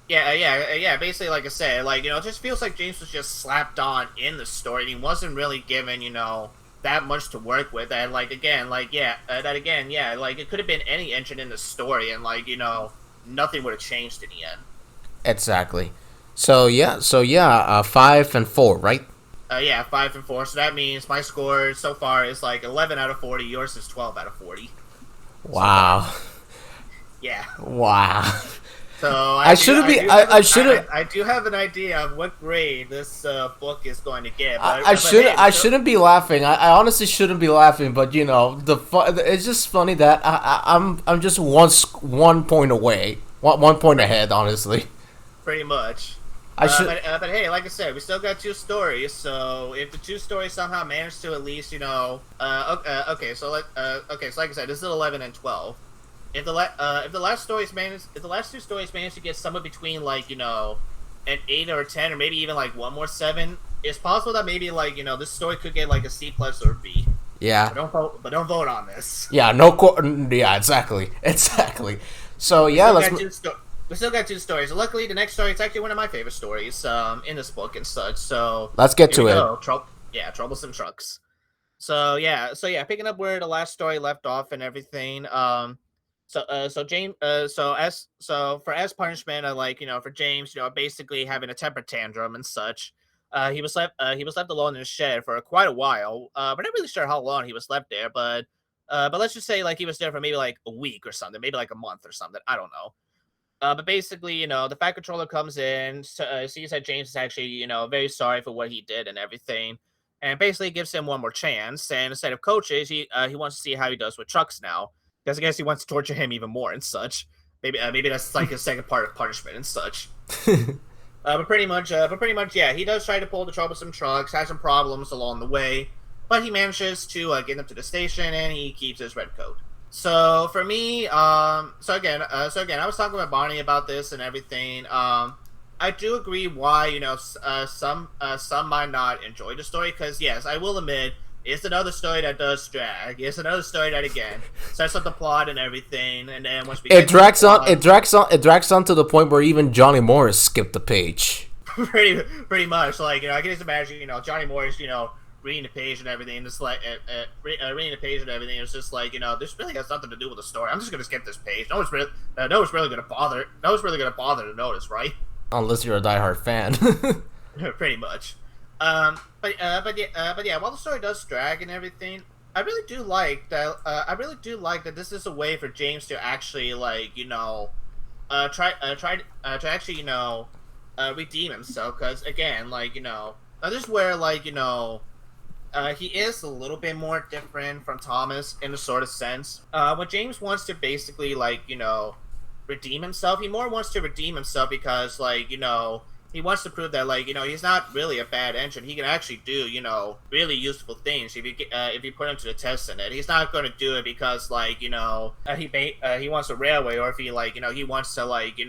Yeah. Basically, like I said, like it just feels like James was just slapped on in the story. And he wasn't really given that much to work with, and like again, like like it could have been any engine in the story, and like nothing would have changed in the end. Exactly. So yeah, 5 and 4, right? Yeah, 5 and 4. So that means my score so far is like 11 out of 40. Yours is 12 out of 40. Wow. So, yeah. Wow. So I do have an idea of what grade this book is going to get. But, I shouldn't be laughing. I honestly shouldn't be laughing. But it's just funny that I'm just one point away, one point ahead. Honestly, pretty much. But hey, like I said, we still got 2 stories. So if the 2 stories somehow manage to at least So like I said, this is 11 and 12. If the last 2 stories manage to get somewhere between like an 8 or a 10 or maybe even like 1 more 7, it's possible that maybe like this story could get like a C+ or a B. Yeah. But don't vote on this. Yeah. Yeah. Exactly. So yeah, we still got 2 stories. Luckily, the next story is actually one of my favorite stories in this book and such. So let's get to it. Troublesome Trucks. So picking up where the last story left off and everything. So James, as punishment, for James, basically having a temper tantrum and such, he was left alone in his shed for quite a while. We're not really sure how long he was left there, but let's just say like he was there for maybe like a week or something, maybe like a month or something. I don't know. But basically, the Fat Controller comes in, sees that James is actually, very sorry for what he did and everything, and basically gives him one more chance. And instead of coaches, he wants to see how he does with trucks now. Because I guess he wants to torture him even more and such. Maybe that's like his second part of punishment and such. But pretty much, yeah, he does try to pull the troublesome trucks, has some problems along the way, but he manages to get them to the station, and he keeps his red coat. So for me, so again, I was talking with Bonnie about this and everything. I do agree why some might not enjoy the story, because yes, I will admit. It's another story that does drag. It's another story that again sets up the plot and everything, and then once we it drags on to the point where even Johnny Morris skipped the page. pretty much, like I can just imagine Johnny Morris reading the page and everything, just like reading the page and everything. It's just like this really has nothing to do with the story. I'm just gonna skip this page. No one's really gonna bother. No one's really gonna bother to notice, right? Unless you're a diehard fan. Pretty much. But yeah, while the story does drag and everything, I really do like that. I really do like that this is a way for James to actually, like, to actually, redeem himself. Because again, like, this is where, like, he is a little bit more different from Thomas in a sort of sense. When James wants to basically, like, redeem himself, he more wants to redeem himself because, like, he wants to prove that, like, he's not really a bad engine. He can actually do, really useful things if you put him to the test in it. He's not going to do it because, like, he wants a railway, or if he, like, he wants to, like,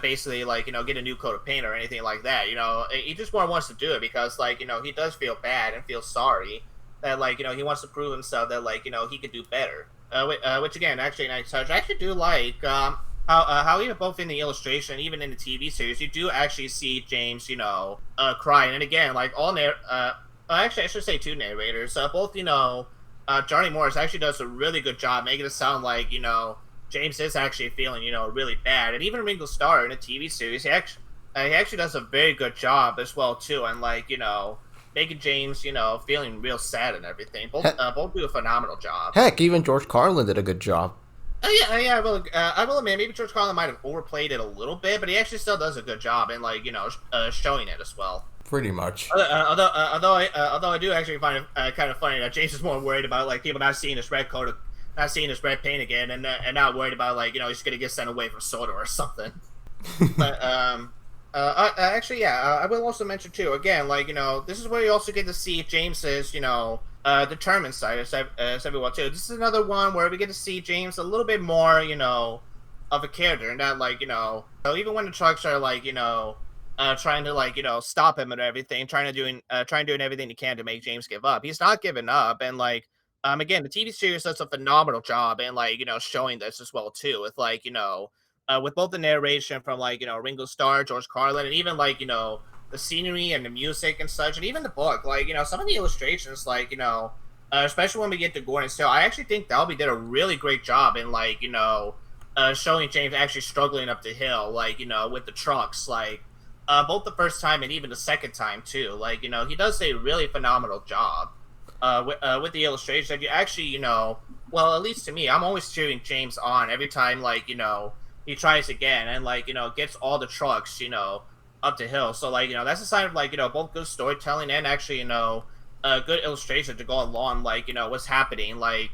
basically, like, get a new coat of paint or anything like that. He just more wants to do it because, like, he does feel bad and feel sorry that, like, he wants to prove himself that, like, he can do better. Which again, actually, I actually do like how even both in the illustration, even in the TV series, you do actually see James, crying. And again, like actually, I should say two narrators. Both, Johnny Morris actually does a really good job making it sound like, James is actually feeling, really bad. And even Ringo Starr in the TV series, he actually does a very good job as well too. And like, making James, feeling real sad and everything. Both do a phenomenal job. Heck, even George Carlin did a good job. Yeah, I will admit, maybe George Carlin might have overplayed it a little bit, but he actually still does a good job in, like, showing it as well. Pretty much. Although I do actually find it kind of funny that James is more worried about, like, people not seeing his red coat, not seeing his red paint again, and not worried about, like, he's gonna get sent away for soda or something. But actually, yeah, I will also mention too. Again, like, this is where you also get to see James's, determined side as everyone too. This is another one where we get to see James a little bit more, of a character, and that, like, even when the trucks are, like, trying to, like, stop him and everything, trying doing everything he can to make James give up. He's not giving up, and like, again, the TV series does a phenomenal job in, like, showing this as well too, with, like, with both the narration from, like, Ringo Starr, George Carlin, and even, like, the scenery and the music and such, and even the book, like, some of the illustrations, like, especially when we get to Gordon's Tale, I actually think Dalby did a really great job in, like, showing James actually struggling up the hill, like, with the trucks, like, both the first time and even the second time too. Like, he does a really phenomenal job with the illustration. That you actually, well, at least to me, I'm always cheering James on every time, like, he tries again and, like, gets all the trucks, up the hill. So, like, that's a sign of, like, both good storytelling and actually, a good illustration to go along, like, what's happening, like,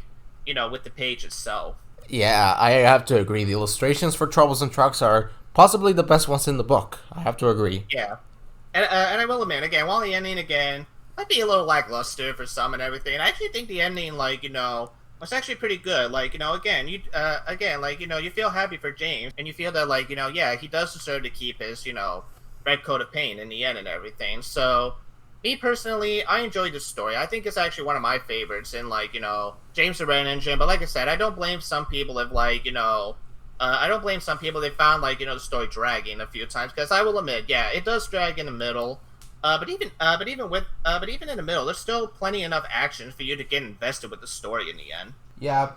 with the page itself. Yeah, I have to agree. The illustrations for Troublesome Trucks are possibly the best ones in the book. I have to agree. Yeah. And I will admit, again, while the ending, again, might be a little lackluster for some and everything, I actually think the ending, like, was actually pretty good. Like, again, like, you feel happy for James, and you feel that, like, yeah, he does deserve to keep his, red coat of paint in the end and everything. So, me personally, I enjoyed this story. I think it's actually one of my favorites in, like, James the Red Engine. But like I said, I don't blame some people if, like, I don't blame some people. They found, like, the story dragging a few times, because I will admit, yeah, it does drag in the middle. But even in the middle, there's still plenty enough action for you to get invested with the story in the end. Yeah,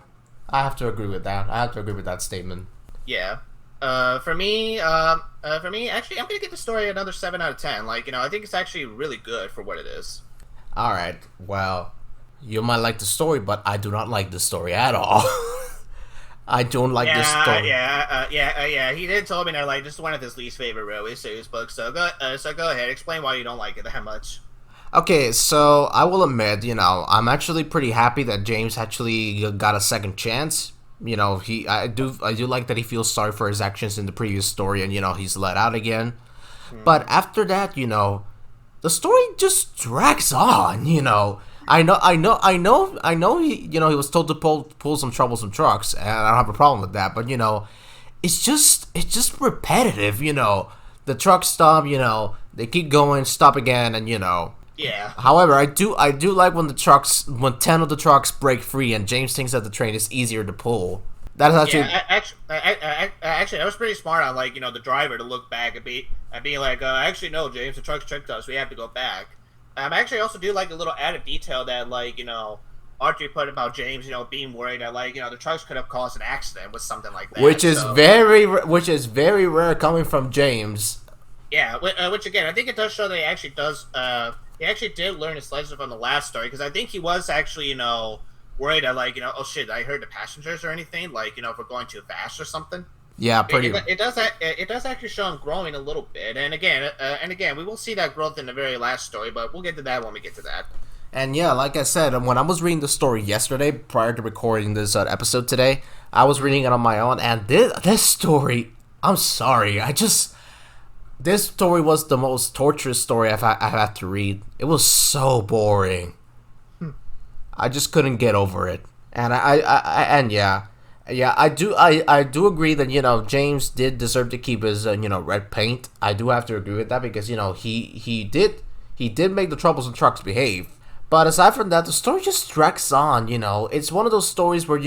I have to agree with that. I have to agree with that statement. Yeah. For me, actually, I'm gonna give the story another 7 out of 10. Like, I think it's actually really good for what it is. All right. Well, you might like the story, but I do not like the story at all. I don't like this story. Yeah. He did tell me that, like, this is one of his least favorite Railway series books. So go ahead, explain why you don't like it that much. Okay, so I will admit, I'm actually pretty happy that James actually got a second chance. I do like that he feels sorry for his actions in the previous story, and he's let out again. But after that, the story just drags on. I know. He was told to pull some troublesome trucks, and I don't have a problem with that. But it's just repetitive. The trucks stop. They keep going, stop again, and Yeah. However, I do like when 10 of the trucks break free, and James thinks that the train is easier to pull. That is actually. Yeah, actually, that was pretty smart on, like, the driver to look back and be like, actually, no, James, the trucks tricked us. We have to go back. Actually, I also do like a little added detail that, like, Awdry put about James, being worried that, like, the trucks could have caused an accident with something like that. Which is very rare coming from James. Yeah, which again, I think it does show that he actually did learn his lesson from the last story, because I think he was actually, worried that, like, oh shit, I heard the passengers or anything, like, if we're going too fast or something. Yeah, pretty. It does actually show him growing a little bit, and again, we will see that growth in the very last story, but we'll get to that when we get to that. And yeah, like I said, when I was reading the story yesterday, prior to recording this episode today, I was reading it on my own, and this story, I'm sorry, this story was the most torturous story I've had to read. It was so boring. I just couldn't get over it, and I do agree that James did deserve to keep his red paint. I do have to agree with that because he did make the Troublesome Trucks behave. But aside from that, the story just drags on. It's one of those stories where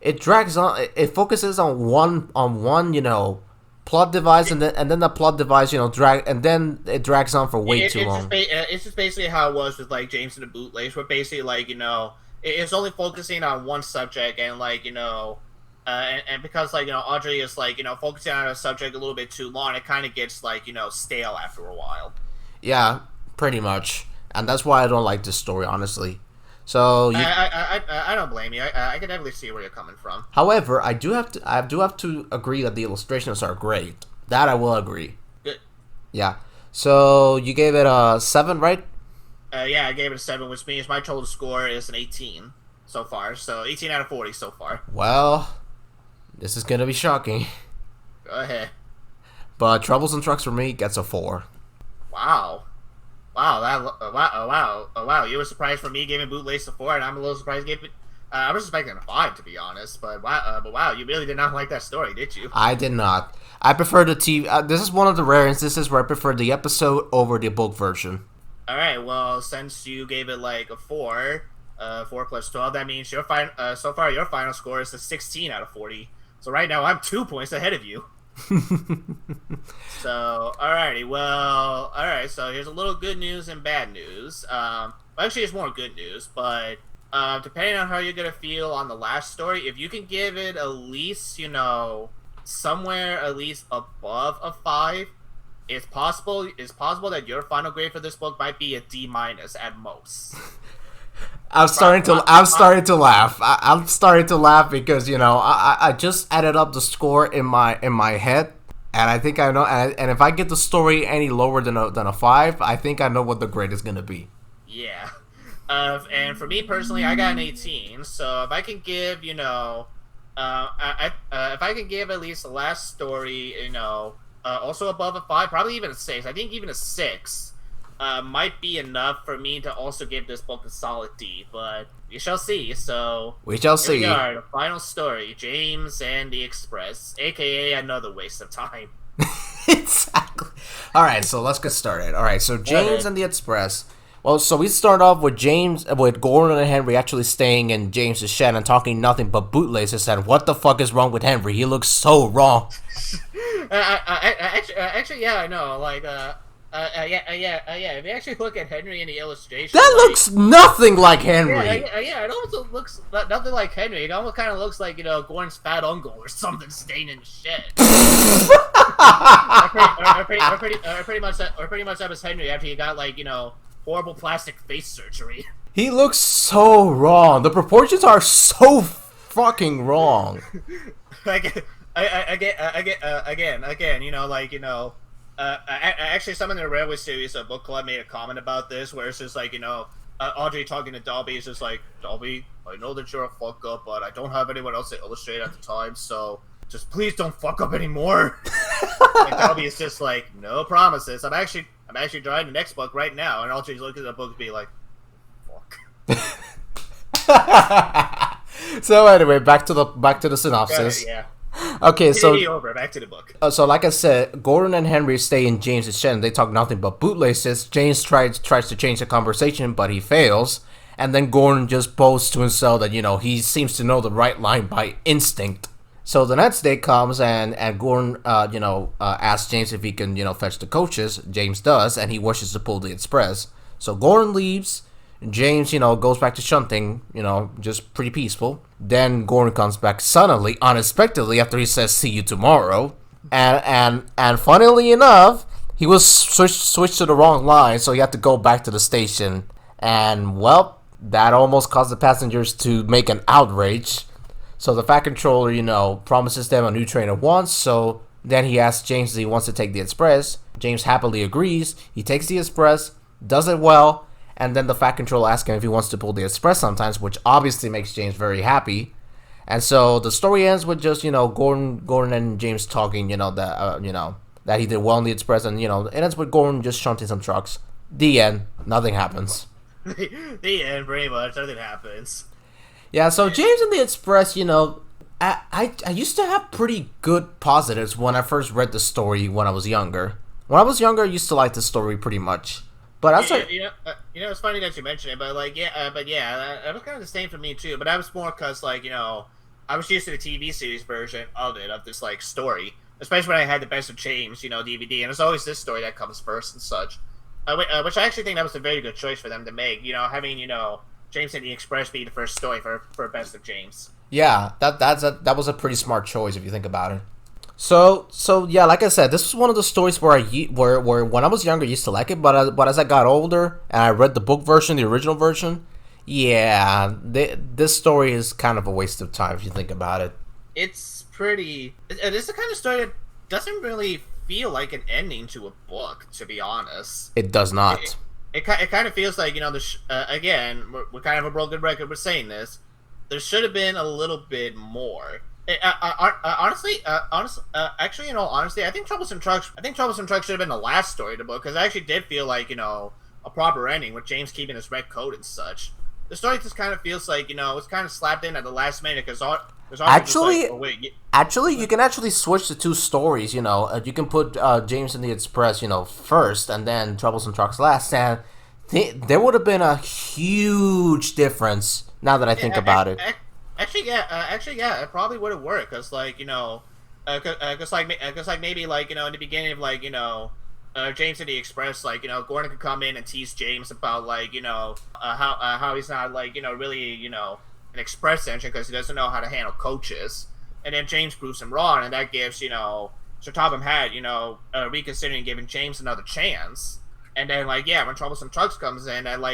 it drags on. It focuses on one plot device, and then the plot device and then it drags on for way too long. It's just basically how it was with like James and the Bootlegs, where basically like it's only focusing on one subject, and like and because like Awdry is like focusing on a subject a little bit too long, it kind of gets like stale after a while. Yeah, pretty much. And that's why I don't like this story, honestly. So I don't blame you. I can definitely see where you're coming from. However, I do have to agree that the illustrations are great. That I will agree. Good. Yeah. So you gave it a 7, right? Yeah, I gave it a 7, which means my total score is an 18 so far. So 18 out of 40 so far. Well, this is gonna be shocking. Go ahead. But Troublesome Trucks for me gets a 4. Wow. Wow! You were surprised for me giving Bootlegs a 4, and I'm a little surprised gave it. I was expecting a 5, to be honest. But wow, you really did not like that story, did you? I did not. I prefer the TV. This is one of the rare instances where I prefer the episode over the book version. All right. Well, since you gave it like a 4, 4 plus 12, that means so far your final score is a 16 out of 40. So right now I'm 2 points ahead of you. So, alright, so here's a little good news and bad news. Actually, it's more good news, but depending on how you're gonna feel on the last story, if you can give it at least, somewhere at least above a 5, it's possible that your final grade for this book might be a D- at most. I'm starting to laugh. I'm starting to laugh because I just added up the score in my head, and I think I know. And if I get the story any lower than a 5, I think I know what the grade is gonna be. Yeah, and for me personally, I got an 18. So if I can give if I can give at least the last story, also above a 5, probably even a 6. I think even a 6. Might be enough for me to also give this book a solid D, but we shall see. So we shall see. Here we are, the final story: James and the Express, aka another waste of time. Exactly. All right, so let's get started. All right, so James and the Express. Well, so we start off with Gordon and Henry actually staying in James's shed and talking nothing but bootlegs and said, "What the fuck is wrong with Henry? He looks so wrong." Actually, yeah, I know. Like, yeah. If you actually look at Henry in the illustration, that looks nothing like Henry. Yeah, it almost looks nothing like Henry. It almost kind of looks like Gordon's fat uncle or something staying in the shed. Pretty much that was Henry after he got horrible plastic face surgery. He looks so wrong. The proportions are so fucking wrong. Actually, someone in the Railway series, a book club, made a comment about this, where it's just Awdry talking to Dobby is just like, "Dobby, I know that you're a fuck up, but I don't have anyone else to illustrate at the time, so just please don't fuck up anymore." And Dobby is just like, "No promises. I'm actually drawing the next book right now," and Awdry's looking at the book and be like, "Fuck." So anyway, back to the synopsis. Yeah. Okay, so back to the book. So like I said, Gordon and Henry stay in James's shed and they talk nothing but bootlegs. James tries to change the conversation, but he fails. And then Gordon just boasts to himself that he seems to know the right line by instinct. So the next day comes and Gordon asks James if he can fetch the coaches. James does, and he wishes to pull the express. So Gordon leaves. James, goes back to shunting, just pretty peaceful. Then Gordon comes back suddenly, unexpectedly, after he says, "See you tomorrow." And funnily enough, he was switched to the wrong line, so he had to go back to the station. And, well, That almost caused the passengers to make an outrage. So the Fat Controller, promises them a new train at once. So then he asks James if he wants to take the Express. James happily agrees. He takes the Express, does it well, and then the Fat Controller asks him if he wants to pull the Express sometimes, which obviously makes James very happy. And so the story ends with just Gordon and James talking, that he did well in the Express, and it ends with Gordon just shunting some trucks. The end. Nothing happens. The end, pretty much. Nothing happens. Yeah, so James and the Express, I used to have pretty good positives when I first read the story when I was younger. When I was younger, I used to like the story pretty much. But I was like, it's funny that you mention it, but that was kind of the same for me too. But I was more because I was used to the TV series version of this like story, especially when I had the Best of James, DVD, and it's always this story that comes first and such. Which I actually think that was a very good choice for them to make. Having James and the Express be the first story for Best of James. Yeah, that was a pretty smart choice if you think about it. So yeah, like I said, this was one of the stories where where when I was younger I used to like it, but as I got older and I read the book version, the original version, yeah, this story is kind of a waste of time if you think about it. It's pretty. It's the kind of story that doesn't really feel like an ending to a book, to be honest. It does not. It kind of feels like again we're kind of a broken record. We're saying this. There should have been a little bit more. Honestly, actually, in all honesty, I think Troublesome Trucks should have been the last story of the book, because I actually did feel like a proper ending with James keeping his red coat and such. The story just kind of feels like it's kind of slapped in at the last minute because actually, like, actually, you can actually switch the two stories. You can put James and the Express, first, and then Troublesome Trucks last, and there would have been a huge difference. Now that I think about it. Actually, yeah, it probably would have worked, cause maybe in the beginning of James and the Express, Gordon could come in and tease James about how he's not really an express engine because he doesn't know how to handle coaches, and then James proves him wrong, and that gives Sir Topham Hatt reconsidering giving James another chance, and then when Troublesome Trucks comes in, and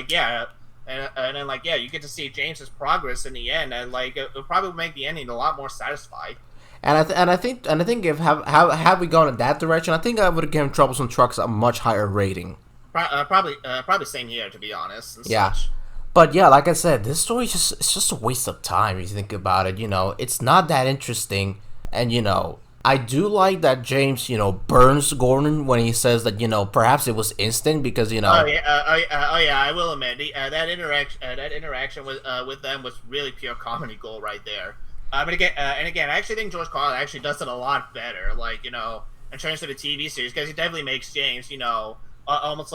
And then, you get to see James's progress in the end, and it probably would make the ending a lot more satisfied. And I think if had we gone in that direction, I think I would have given Troublesome Trucks a much higher rating. Probably same here, to be honest. And yeah, such. But yeah, like I said, this story it's just a waste of time if you think about it. It's not that interesting, and I do like that James, burns Gordon when he says that, perhaps it was instant because, Oh yeah, I will admit that interaction with them was really pure comedy gold right there. But again, I actually think George Carlin actually does it a lot better. In terms of the TV series, because he definitely makes James, almost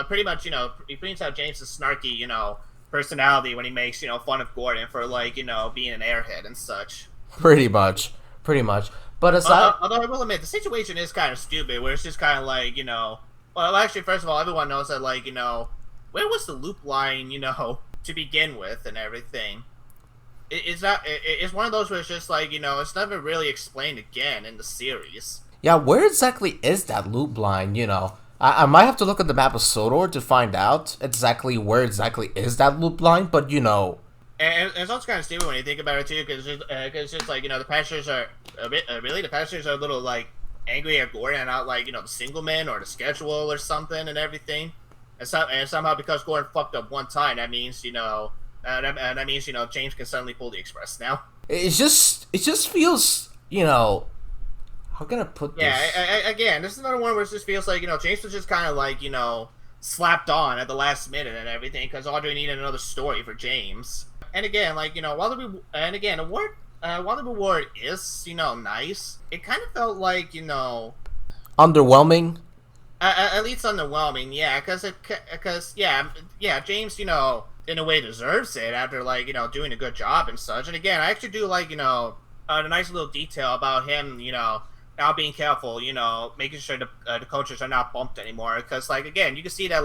pretty much, he brings out James's snarky, personality when he makes, fun of Gordon for being an airhead and such. Pretty much. But aside... although I will admit, the situation is kind of stupid, where it's just kind of well, actually, first of all, everyone knows that, where was the loop line, to begin with and everything? It's one of those where it's just it's never really explained again in the series. Yeah, where exactly is that loop line, I might have to look at the map of Sodor to find out exactly where exactly is that loop line, but And it's also kind of stupid when you think about it too, because it's just the passengers are the passengers are a little angry at Gordon and not the single man or the schedule or something and everything, and somehow because Gordon fucked up one time, that means that means James can suddenly pull the Express now. It just feels how can I put this? Yeah, again, this is another one where it just feels James was just kind of slapped on at the last minute and everything because Awdry needed another story for James. And again, while the reward is nice, it kind of felt underwhelming. At least underwhelming, yeah, because James in a way deserves it after doing a good job and such. And again, I actually do the nice little detail about him now being careful, making sure the coaches are not bumped anymore. Because again, you can see that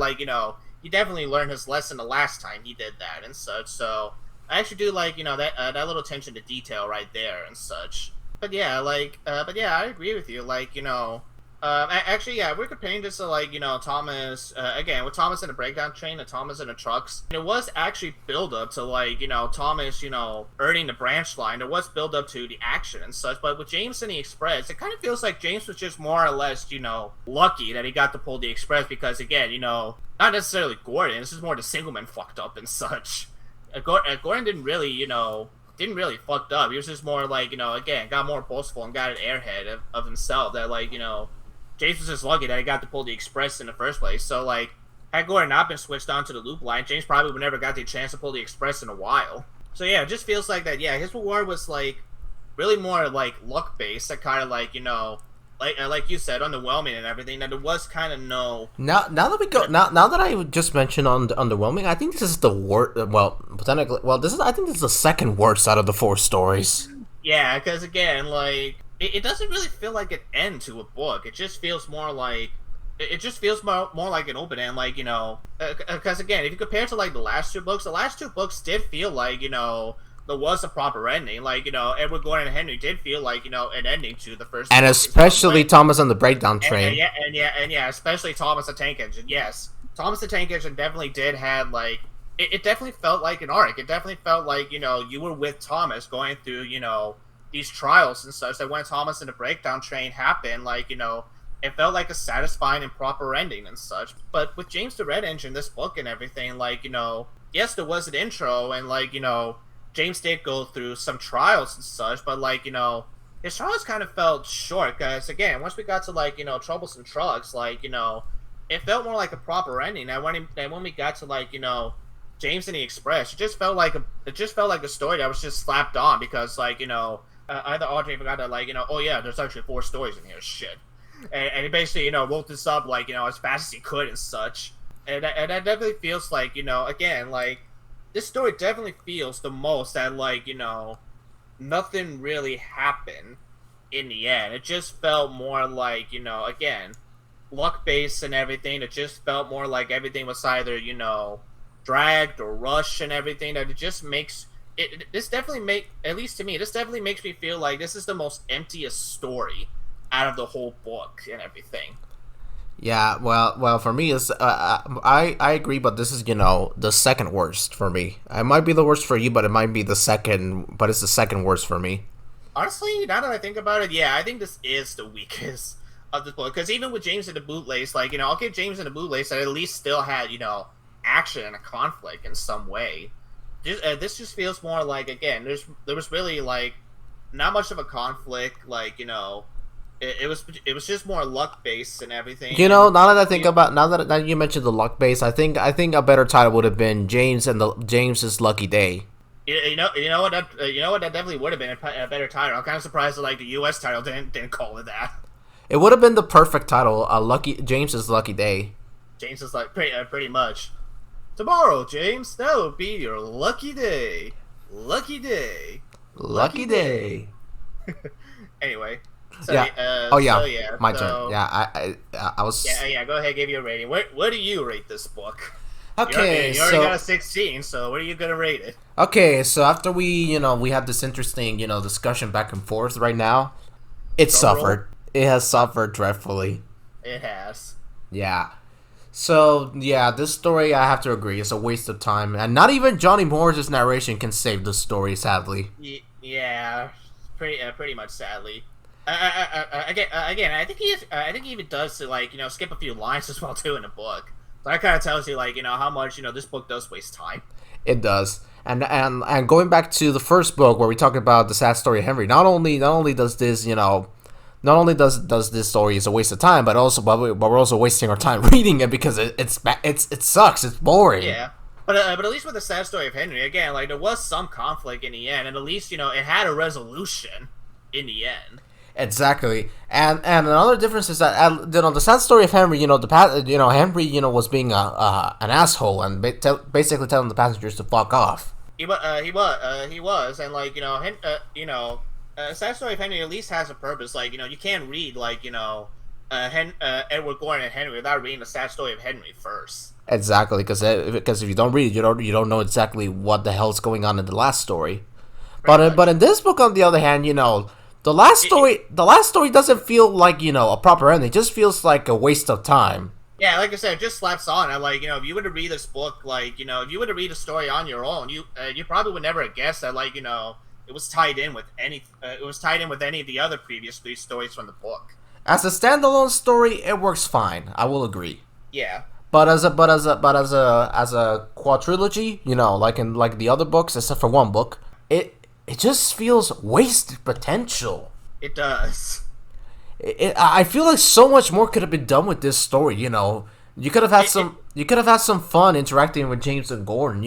he definitely learned his lesson the last time he did that and such. So I actually do that little attention to detail right there and such. But yeah, I agree with you. Actually, yeah, we're comparing this to like Thomas again with Thomas in the breakdown train and Thomas in the trucks. It was actually build up to like Thomas earning the branch line. There was build up to the action and such, but with James and the Express, it kind of feels like James was just more or less lucky that he got to pull the Express because again not necessarily Gordon. This is more the Singleman fucked up and such. Gordon didn't really fucked up. He was just more like again got more boastful and got an airhead of himself that like James was just lucky that he got to pull the Express in the first place. So, like, had Gordon not been switched onto the loop line, James probably would never got the chance to pull the Express in a while. So, yeah, it just feels like that, yeah, his reward was, like, really more, like, luck-based. That kind of, like, like you said, underwhelming and everything, that there was kind of no... Now that I just mentioned on the underwhelming, I think this is the worst, I think this is the second worst out of the 4 stories. Yeah, because, again, like... It doesn't really feel like an end to a book. It just feels more like more like an open end, like because again, if you compare it to like the last two books did feel like there was a proper ending. Like Edward Gordon and Henry did feel like an ending to the first. And especially Thomas on the breakdown train. And especially Thomas the Tank Engine. Yes, Thomas the Tank Engine definitely did have like it definitely felt like an arc. It definitely felt like you were with Thomas going through these trials and such, that when Thomas and the breakdown train happened, like, it felt like a satisfying and proper ending and such. But with James the Red Engine, this book and everything, like, yes, there was an intro, and, like, James did go through some trials and such, but, like, his trials kind of felt short, because, again, once we got to, like, Troublesome Trucks, like, it felt more like a proper ending. And when we got to, like, James and the Express, it just felt like a story that was just slapped on, because, like, either Awdry forgot that, like, oh yeah, there's actually 4 stories in here, shit. And he basically, wrote this up, like, as fast as he could and such. And that definitely feels like, again, like, this story definitely feels the most that, like, nothing really happened in the end. It just felt more like, again, luck-based and everything. It just felt more like everything was either, dragged or rushed and everything, that it just makes... This definitely at least to me, this definitely makes me feel like this is the most emptiest story out of the whole book and everything. Yeah, well, for me, I agree, but this is, the second worst for me. It might be the worst for you, but it might be the second worst for me. Honestly, now that I think about it, yeah, I think this is the weakest of the book, because even with James and the Bootlace, like, I'll give James and the Bootlace that at least still had, action and a conflict in some way. This just feels more like, again, there was really like not much of a conflict, like it was just more luck based and everything. Now that I think about now that you mentioned the luck base, I think a better title would have been James's Lucky Day. You know what that definitely would have been a better title. I'm kind of surprised that like the U.S. title didn't call it that. It would have been the perfect title, James's Lucky Day. James is like pretty much. Tomorrow, James, that'll be your lucky day. Lucky day. Lucky day. Anyway. So, yeah. My turn. Yeah, I was... Yeah, go ahead, give you a rating. What do you rate this book? Okay, you already got a 16, so what are you going to rate it? Okay, so after we have this interesting, discussion back and forth right now, it suffered. It has suffered dreadfully. It has. Yeah. So, yeah, this story, I have to agree, is a waste of time. And not even Johnny Morris's narration can save the story, sadly. Yeah, pretty much sadly. Again, I think he even does to, like, skip a few lines as well, too, in the book. So that kind of tells you, like, how much, this book does waste time. It does. And going back to the first book where we talk about the sad story of Henry, not only does this, not only does this story is a waste of time, but we're also wasting our time reading it because it sucks. It's boring. Yeah, but at least with the sad story of Henry, again, like there was some conflict in the end, and at least it had a resolution in the end. Exactly, and another difference is that the sad story of Henry, Henry, was being an asshole and basically telling the passengers to fuck off. He was, and like sad story of Henry at least has a purpose. Like you can't read like Edward Gordon and Henry without reading the sad story of Henry first. Exactly, because if you don't read it, you don't know exactly what the hell's going on in the last story. But in this book, on the other hand, The last story doesn't feel like, a proper ending. It just feels like a waste of time. Yeah, like I said, it just slaps on. And like, if you were to read this book, like, if you were to read a story on your own, you probably would never have guessed that, like, it was tied in with any of the other previous 3 stories from the book. As a standalone story, it works fine. I will agree. Yeah. But as a quadrilogy, like the other books, except for one book, it just feels wasted potential. It does. I feel like so much more could have been done with this story. You could have had some fun interacting with James and Gordon.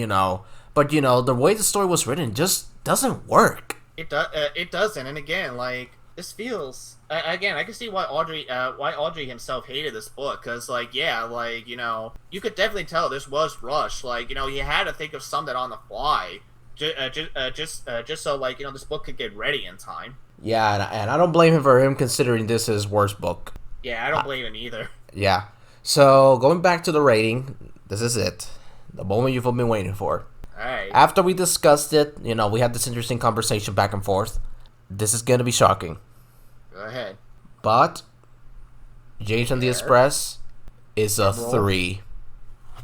But the way the story was written just doesn't work. It doesn't. And again, like, this feels again, I can see why Awdry himself hated this book, because you could definitely tell this was rushed. Like, he had to think of something on the fly, just so this book could get ready in time. Yeah, and I don't blame him for considering this his worst book. Yeah, I don't blame him either. Yeah. So going back to the rating, this is it, the moment you've all been waiting for. All right. After we discussed it, we had this interesting conversation back and forth. This is gonna be shocking. Go ahead. But James and the Express is a 3.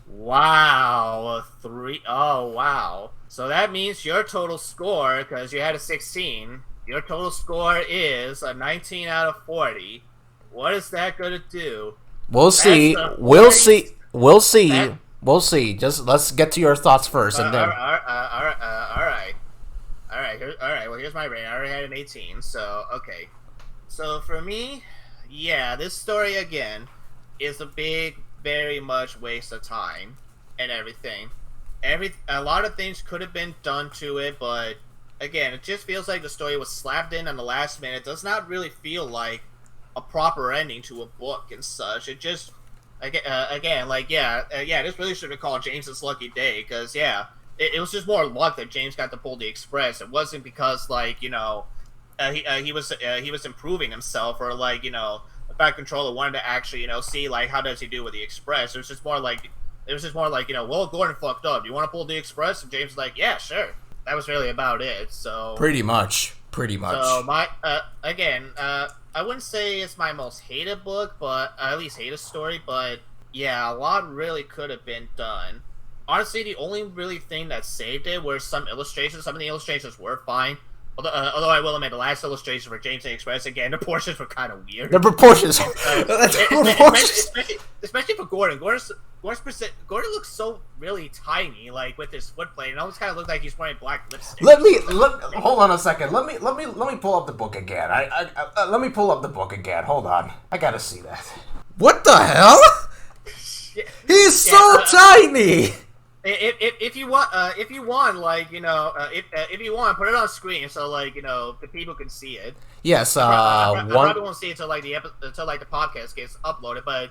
Wow, a 3. Oh, wow. So that means your total score, because you had a 16, your total score is a 19 out of 40. What is that going to do? We'll see. We'll see. We'll see. We'll see. Just let's get to your thoughts first, and then. All right. Well, here's my rating. I already had an 18, so okay. So for me, yeah, this story again is very much waste of time and everything. A lot of things could have been done to it, but again, it just feels like the story was slapped in on the last minute. It does not really feel like a proper ending to a book and such. It just this really should have called James's lucky day, because it was just more luck that James got to pull the Express. It wasn't because he was improving himself, or the Bat Controller wanted to actually see how does he do with the Express. It was just more like well, Gordon fucked up. Do you want to pull the Express? And James was like, yeah, sure. That was really about it. So pretty much. So my I wouldn't say it's my most hated book, but at least hated story. But yeah, a lot really could have been done. Honestly, the only really thing that saved it were some illustrations. Some of the illustrations were fine. Although I will admit, the last illustration for James and Express, again, the proportions were kind of weird. The proportions. Especially for Gordon. Gordon looks so really tiny, like with his foot plate. It almost kind of looked like he's wearing black lipstick. Hold on a second. Let me pull up the book again. Let me pull up the book again. Hold on. I gotta see that. What the hell? He's so tiny. If you want, put it on screen so the people can see it. Yes. I probably won't see it until the podcast gets uploaded, but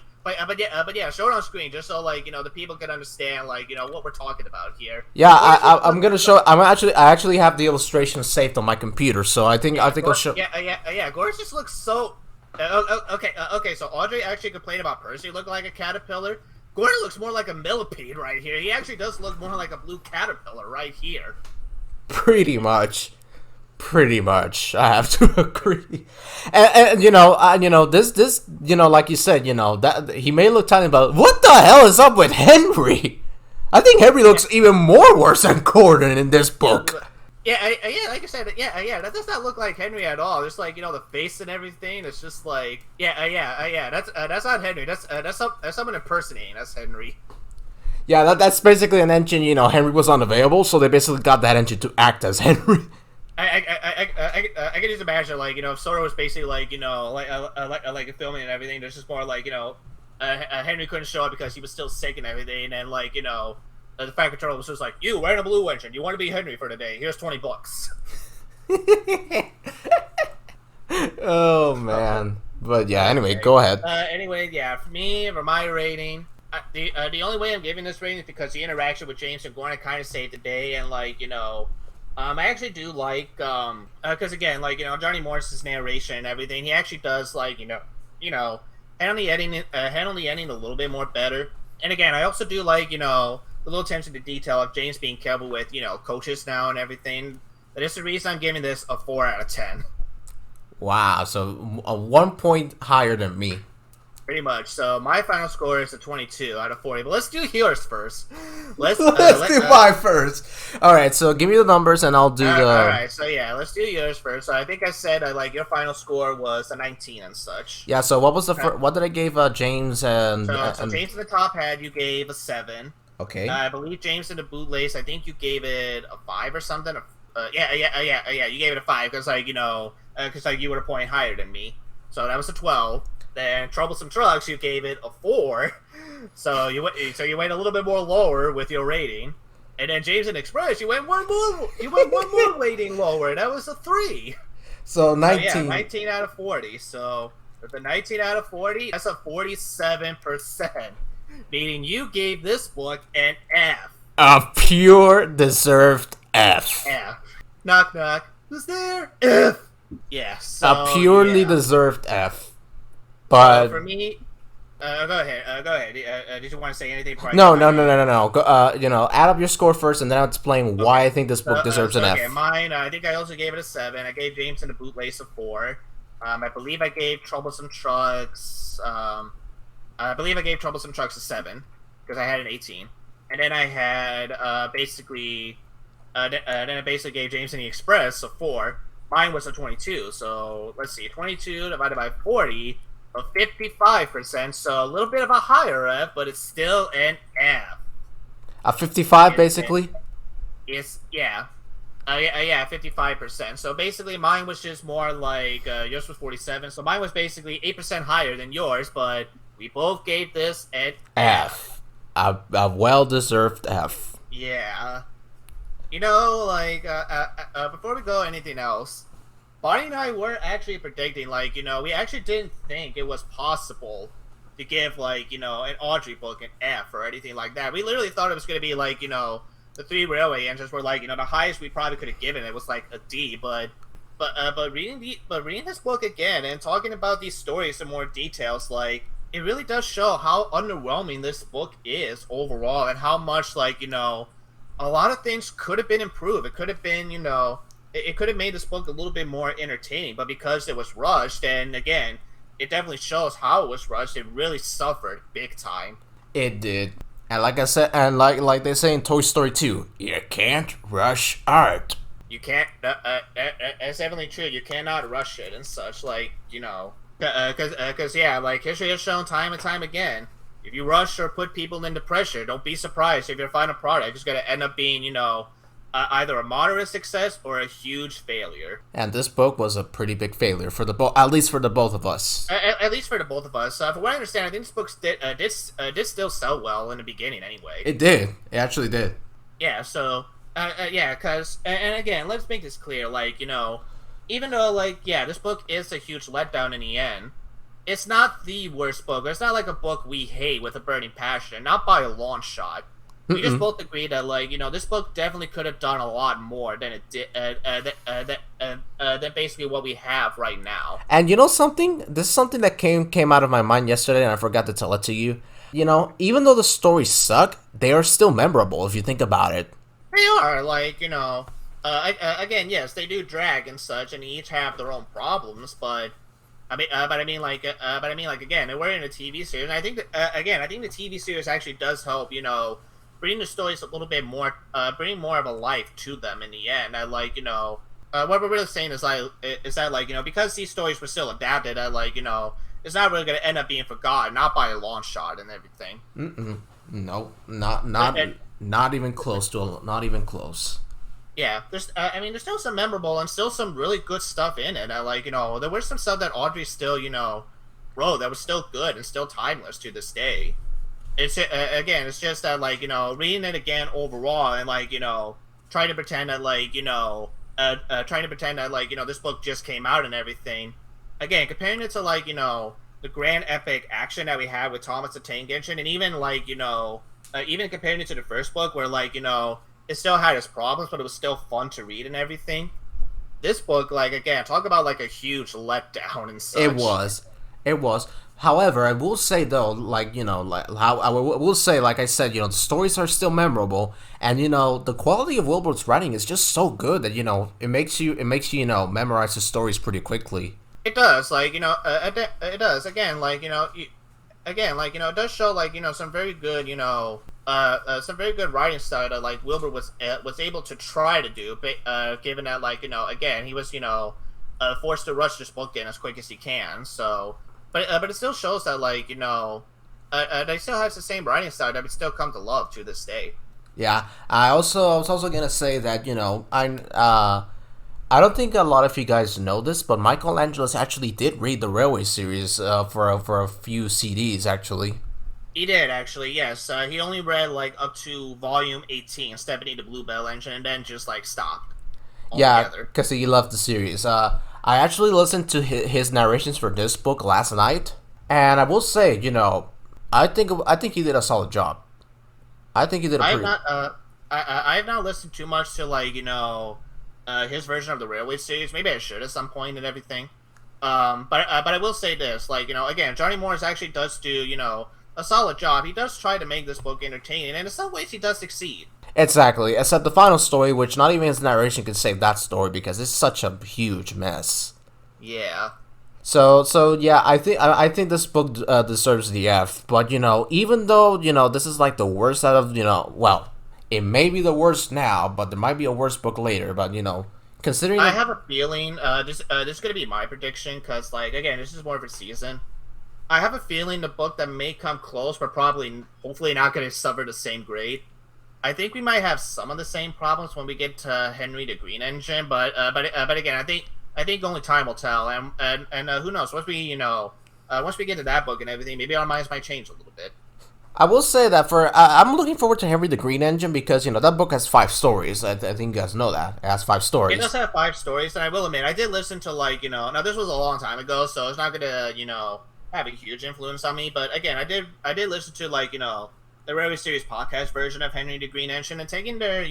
yeah, show it on screen just so the people can understand what we're talking about here. Yeah, I'm gonna show. I actually have the illustration saved on my computer, so I think I'll show. Yeah. Gordon just looks so. Okay. So Awdry actually complained about Percy looking like a caterpillar. Gordon looks more like a millipede right here. He actually does look more like a blue caterpillar right here. Pretty much. I have to agree. And this like you said, that he may look tiny, but what the hell is up with Henry? I think Henry looks even more worse than Gordon in this book. Yeah, like I said, that does not look like Henry at all. Just the face and everything. It's just that's not Henry. That's someone impersonating. That's Henry. Yeah, that's basically an engine. Henry was unavailable, so they basically got that engine to act as Henry. I can just imagine if Sora was basically filming and everything. There's just more Henry couldn't show up because he was still sick and everything, and the Fat Controller was just like, you wearing a blue engine, you want to be Henry for today, here's $20. Oh man. But yeah, anyway, go ahead. For my rating, the only way I'm giving this rating is because the interaction with James and Gordon kind of saved the day, and I actually do because again, Johnny Morris's narration and everything, he actually does handle the ending a little bit more better. And again, I also do the little attention to detail of James being careful with coaches now and everything. That is the reason I'm giving this a 4 out of 10. Wow, so 1 point higher than me. Pretty much. So my final score is a 22 out of 40. But let's do yours first. Let's do mine first. All right, so give me the numbers and I'll do the. All right, so yeah, let's do yours first. So I think I said like your final score was a 19 and such. Yeah. So what was the what did I give James and? So James in the top hat, you gave a 7. Okay. I believe James in the bootlace, I think you gave it a 5 or something. Yeah. You gave it a 5 because you were a point higher than me. So that was a 12. Then Troublesome Trucks, you gave it a 4. So you went a little bit more lower with your rating. And then James and Express, you went one more rating lower. That was a 3. So 19. So, yeah, 19 out of 40. So with the 19 out of 40, that's a 47%. Meaning you gave this book an F. A pure deserved F. F. Knock knock. Who's there? F. Yeah. So, a purely deserved F. But for me, go ahead. Go ahead. Did you want to say anything? No. Go, add up your score first, and then I'll explain why I think this book deserves an F. Okay, mine. I think I also gave it a 7. I gave James and the Bootlace a 4. I believe I gave Troublesome Trucks. I believe I gave Troublesome Trucks a 7 because I had an 18, and then I had basically gave James and the Express a 4. Mine was a 22. So let's see, 22 divided by 40. Of 55%, so a little bit of a higher F, but it's still an F. A 55, basically? Yeah, 55%. So basically mine was just more like, yours was 47, so mine was basically 8% higher than yours, but we both gave this an F. A well-deserved F. Yeah. Before we go anything else, Bonnie and I were actually predicting, we actually didn't think it was possible to give, an Awdry book an F or anything like that. We literally thought it was going to be, the 3 railway engines were, the highest we probably could have given it was, a D, but reading this book again and talking about these stories in more details, it really does show how underwhelming this book is overall and how much, a lot of things could have been improved. It could have been, it could have made this book a little bit more entertaining, but because it was rushed, and again, it definitely shows how it was rushed, it really suffered big time. It did. And like I said, and like they say in Toy Story 2, you can't rush art. You can't, that's definitely true, you cannot rush it and such, because history has shown time and time again, if you rush or put people into pressure, don't be surprised if your final product is going to end up being, either a moderate success or a huge failure. And this book was a pretty big failure for at least for the both of us. At least for the both of us. For what I understand, I think this book did still sell well in the beginning anyway. It did. It actually did. Yeah, so, because, and again, let's make this clear, even though, this book is a huge letdown in the end, it's not the worst book. It's not like a book we hate with a burning passion, not by a long shot. We just both agree that, this book definitely could have done a lot more than it did, than basically what we have right now. And you know something? This is something that came out of my mind yesterday, and I forgot to tell it to you. Even though the stories suck, they are still memorable if you think about it. They are, again, yes, they do drag and such, and they each have their own problems, but again, we're in a TV series, and I think that, I think the TV series actually does help, bring the stories a little bit more, bring more of a life to them in the end. What we're really saying is that because these stories were still adapted, it's not really going to end up being forgotten, not by a long shot and everything. No, not even close not even close. Yeah, there's still some memorable and still some really good stuff in it. There was some stuff that Awdry still, wrote that was still good and still timeless to this day. It's again, it's just that reading it again overall and trying to pretend that this book just came out and everything. Again, comparing it to the grand epic action that we had with Thomas the Tank Engine, and even even comparing it to the first book where it still had its problems, but it was still fun to read and everything. This book, again, talk about a huge letdown and such. It was. However, I will say though, like I said, the stories are still memorable, and the quality of Wilbert's writing is just so good that it makes you memorize the stories pretty quickly. It does, like it does again, again, it does show some very good, some very good writing style that Wilbur was able to try to do, given that again he was forced to rush this book in as quick as he can. So, but it still shows that they still has the same writing style that we still come to love to this day. Yeah, I was also gonna say that I don't think a lot of you guys know this, but Michelangelo actually did read the Railway series for a few CDs actually. He did actually, yes. He only read up to volume 18, Stephanie the Bluebell Engine, and then just stopped Yeah, altogether. because he loved the series. I actually listened to his narrations for this book last night, and I will say, I think he did a solid job. I think he did a I have pretty. not I have not listened too much to his version of the Railway series. Maybe I should at some point and everything. But I will say this, again, Johnny Morris actually does do a solid job. He does try to make this book entertaining, and in some ways he does succeed. Exactly, except the final story, which not even his narration could save that story because it's such a huge mess. Yeah. So yeah, I think this book deserves the F. But even though this is like the worst out of well, it may be the worst now, but there might be a worse book later. But considering I have a feeling this is gonna be my prediction because again this is more of a season. I have a feeling the book that may come close, but probably hopefully not gonna suffer the same grade. I think we might have some of the same problems when we get to Henry the Green Engine, but again, I think only time will tell, and who knows? Once we get to that book and everything, maybe our minds might change a little bit. I will say that I'm looking forward to Henry the Green Engine because that book has 5 stories. I think you guys know that it has 5 stories. It does have 5 stories, and I will admit I did listen to now this was a long time ago, so it's not gonna have a huge influence on me. But again, I did listen to the Railway Series podcast version of Henry the Green Engine, and taking their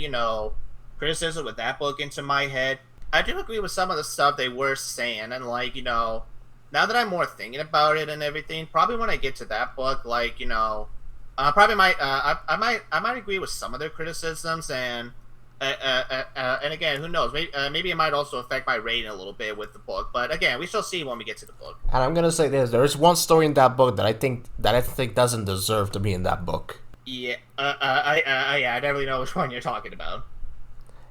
criticism with that book into my head, I do agree with some of the stuff they were saying, and now that I'm more thinking about it and everything, probably when I get to that book, probably might I might agree with some of their criticisms, and again, who knows? Maybe it might also affect my rating a little bit with the book. But again, we shall see when we get to the book. And I'm gonna say this: there is one story in that book that I think doesn't deserve to be in that book. Yeah, yeah, I definitely know which one you're talking about.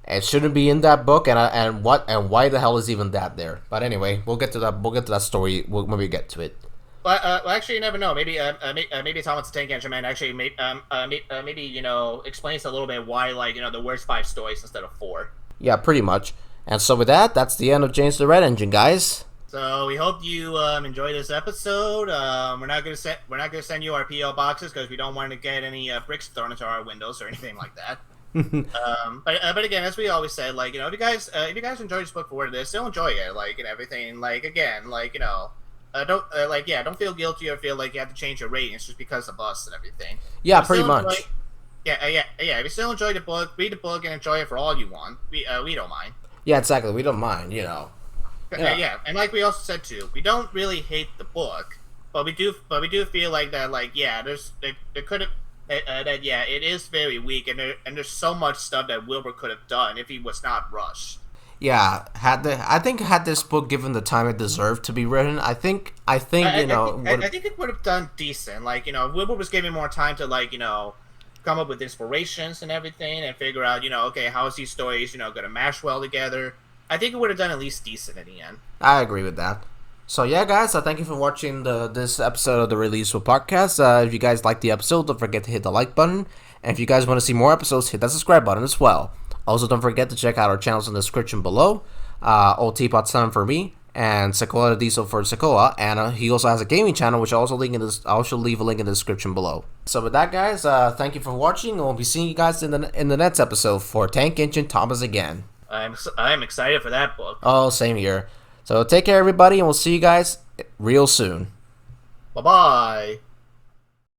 It shouldn't be in that book, and why the hell is even that there? But anyway, we'll get to that. We'll get to that story when we get to it. Well, actually, you never know. Maybe Thomas the Tank Engine Man actually maybe explains a little bit why the worst 5 stories instead of 4. Yeah, pretty much. And so with that, that's the end of James the Red Engine, guys. So we hope you enjoy this episode. We're not gonna send you our PO boxes because we don't want to get any bricks thrown into our windows or anything like that. But again, as we always say, if you guys enjoy this book for what it is, still enjoy it, and everything. Again, don't feel guilty or feel like you have to change your ratings just because of us and everything. Yeah, If you pretty still much. enjoy- yeah. If you still enjoy the book, read the book and enjoy it for all you want. We don't mind. Yeah, exactly. We don't mind, Yeah. Yeah, and like we also said too, we don't really hate the book, but we do feel like that. There could have. It is very weak, and there's so much stuff that Wilbur could have done if he was not rushed. Yeah, had this book given the time it deserved to be written, I think I think it would have done decent. If Wilbur was given more time to come up with inspirations and everything, and figure out okay, how is these stories gonna mash well together. I think it would have done at least decent in the end. I agree with that. So yeah, guys, thank you for watching this episode of the Release With Podcast. If you guys liked the episode, don't forget to hit the like button, and if you guys want to see more episodes, hit that subscribe button as well. Also, don't forget to check out our channels in the description below. OT-Pot 7 for me, and Sequoia Diesel for Sequoia, and he also has a gaming channel, which I'll also leave a link in the description below. So with that, guys, thank you for watching, and we'll be seeing you guys in the next episode for Tank Engine Thomas again. I'm excited for that book. Oh, same here. So take care, everybody, and we'll see you guys real soon. Bye bye.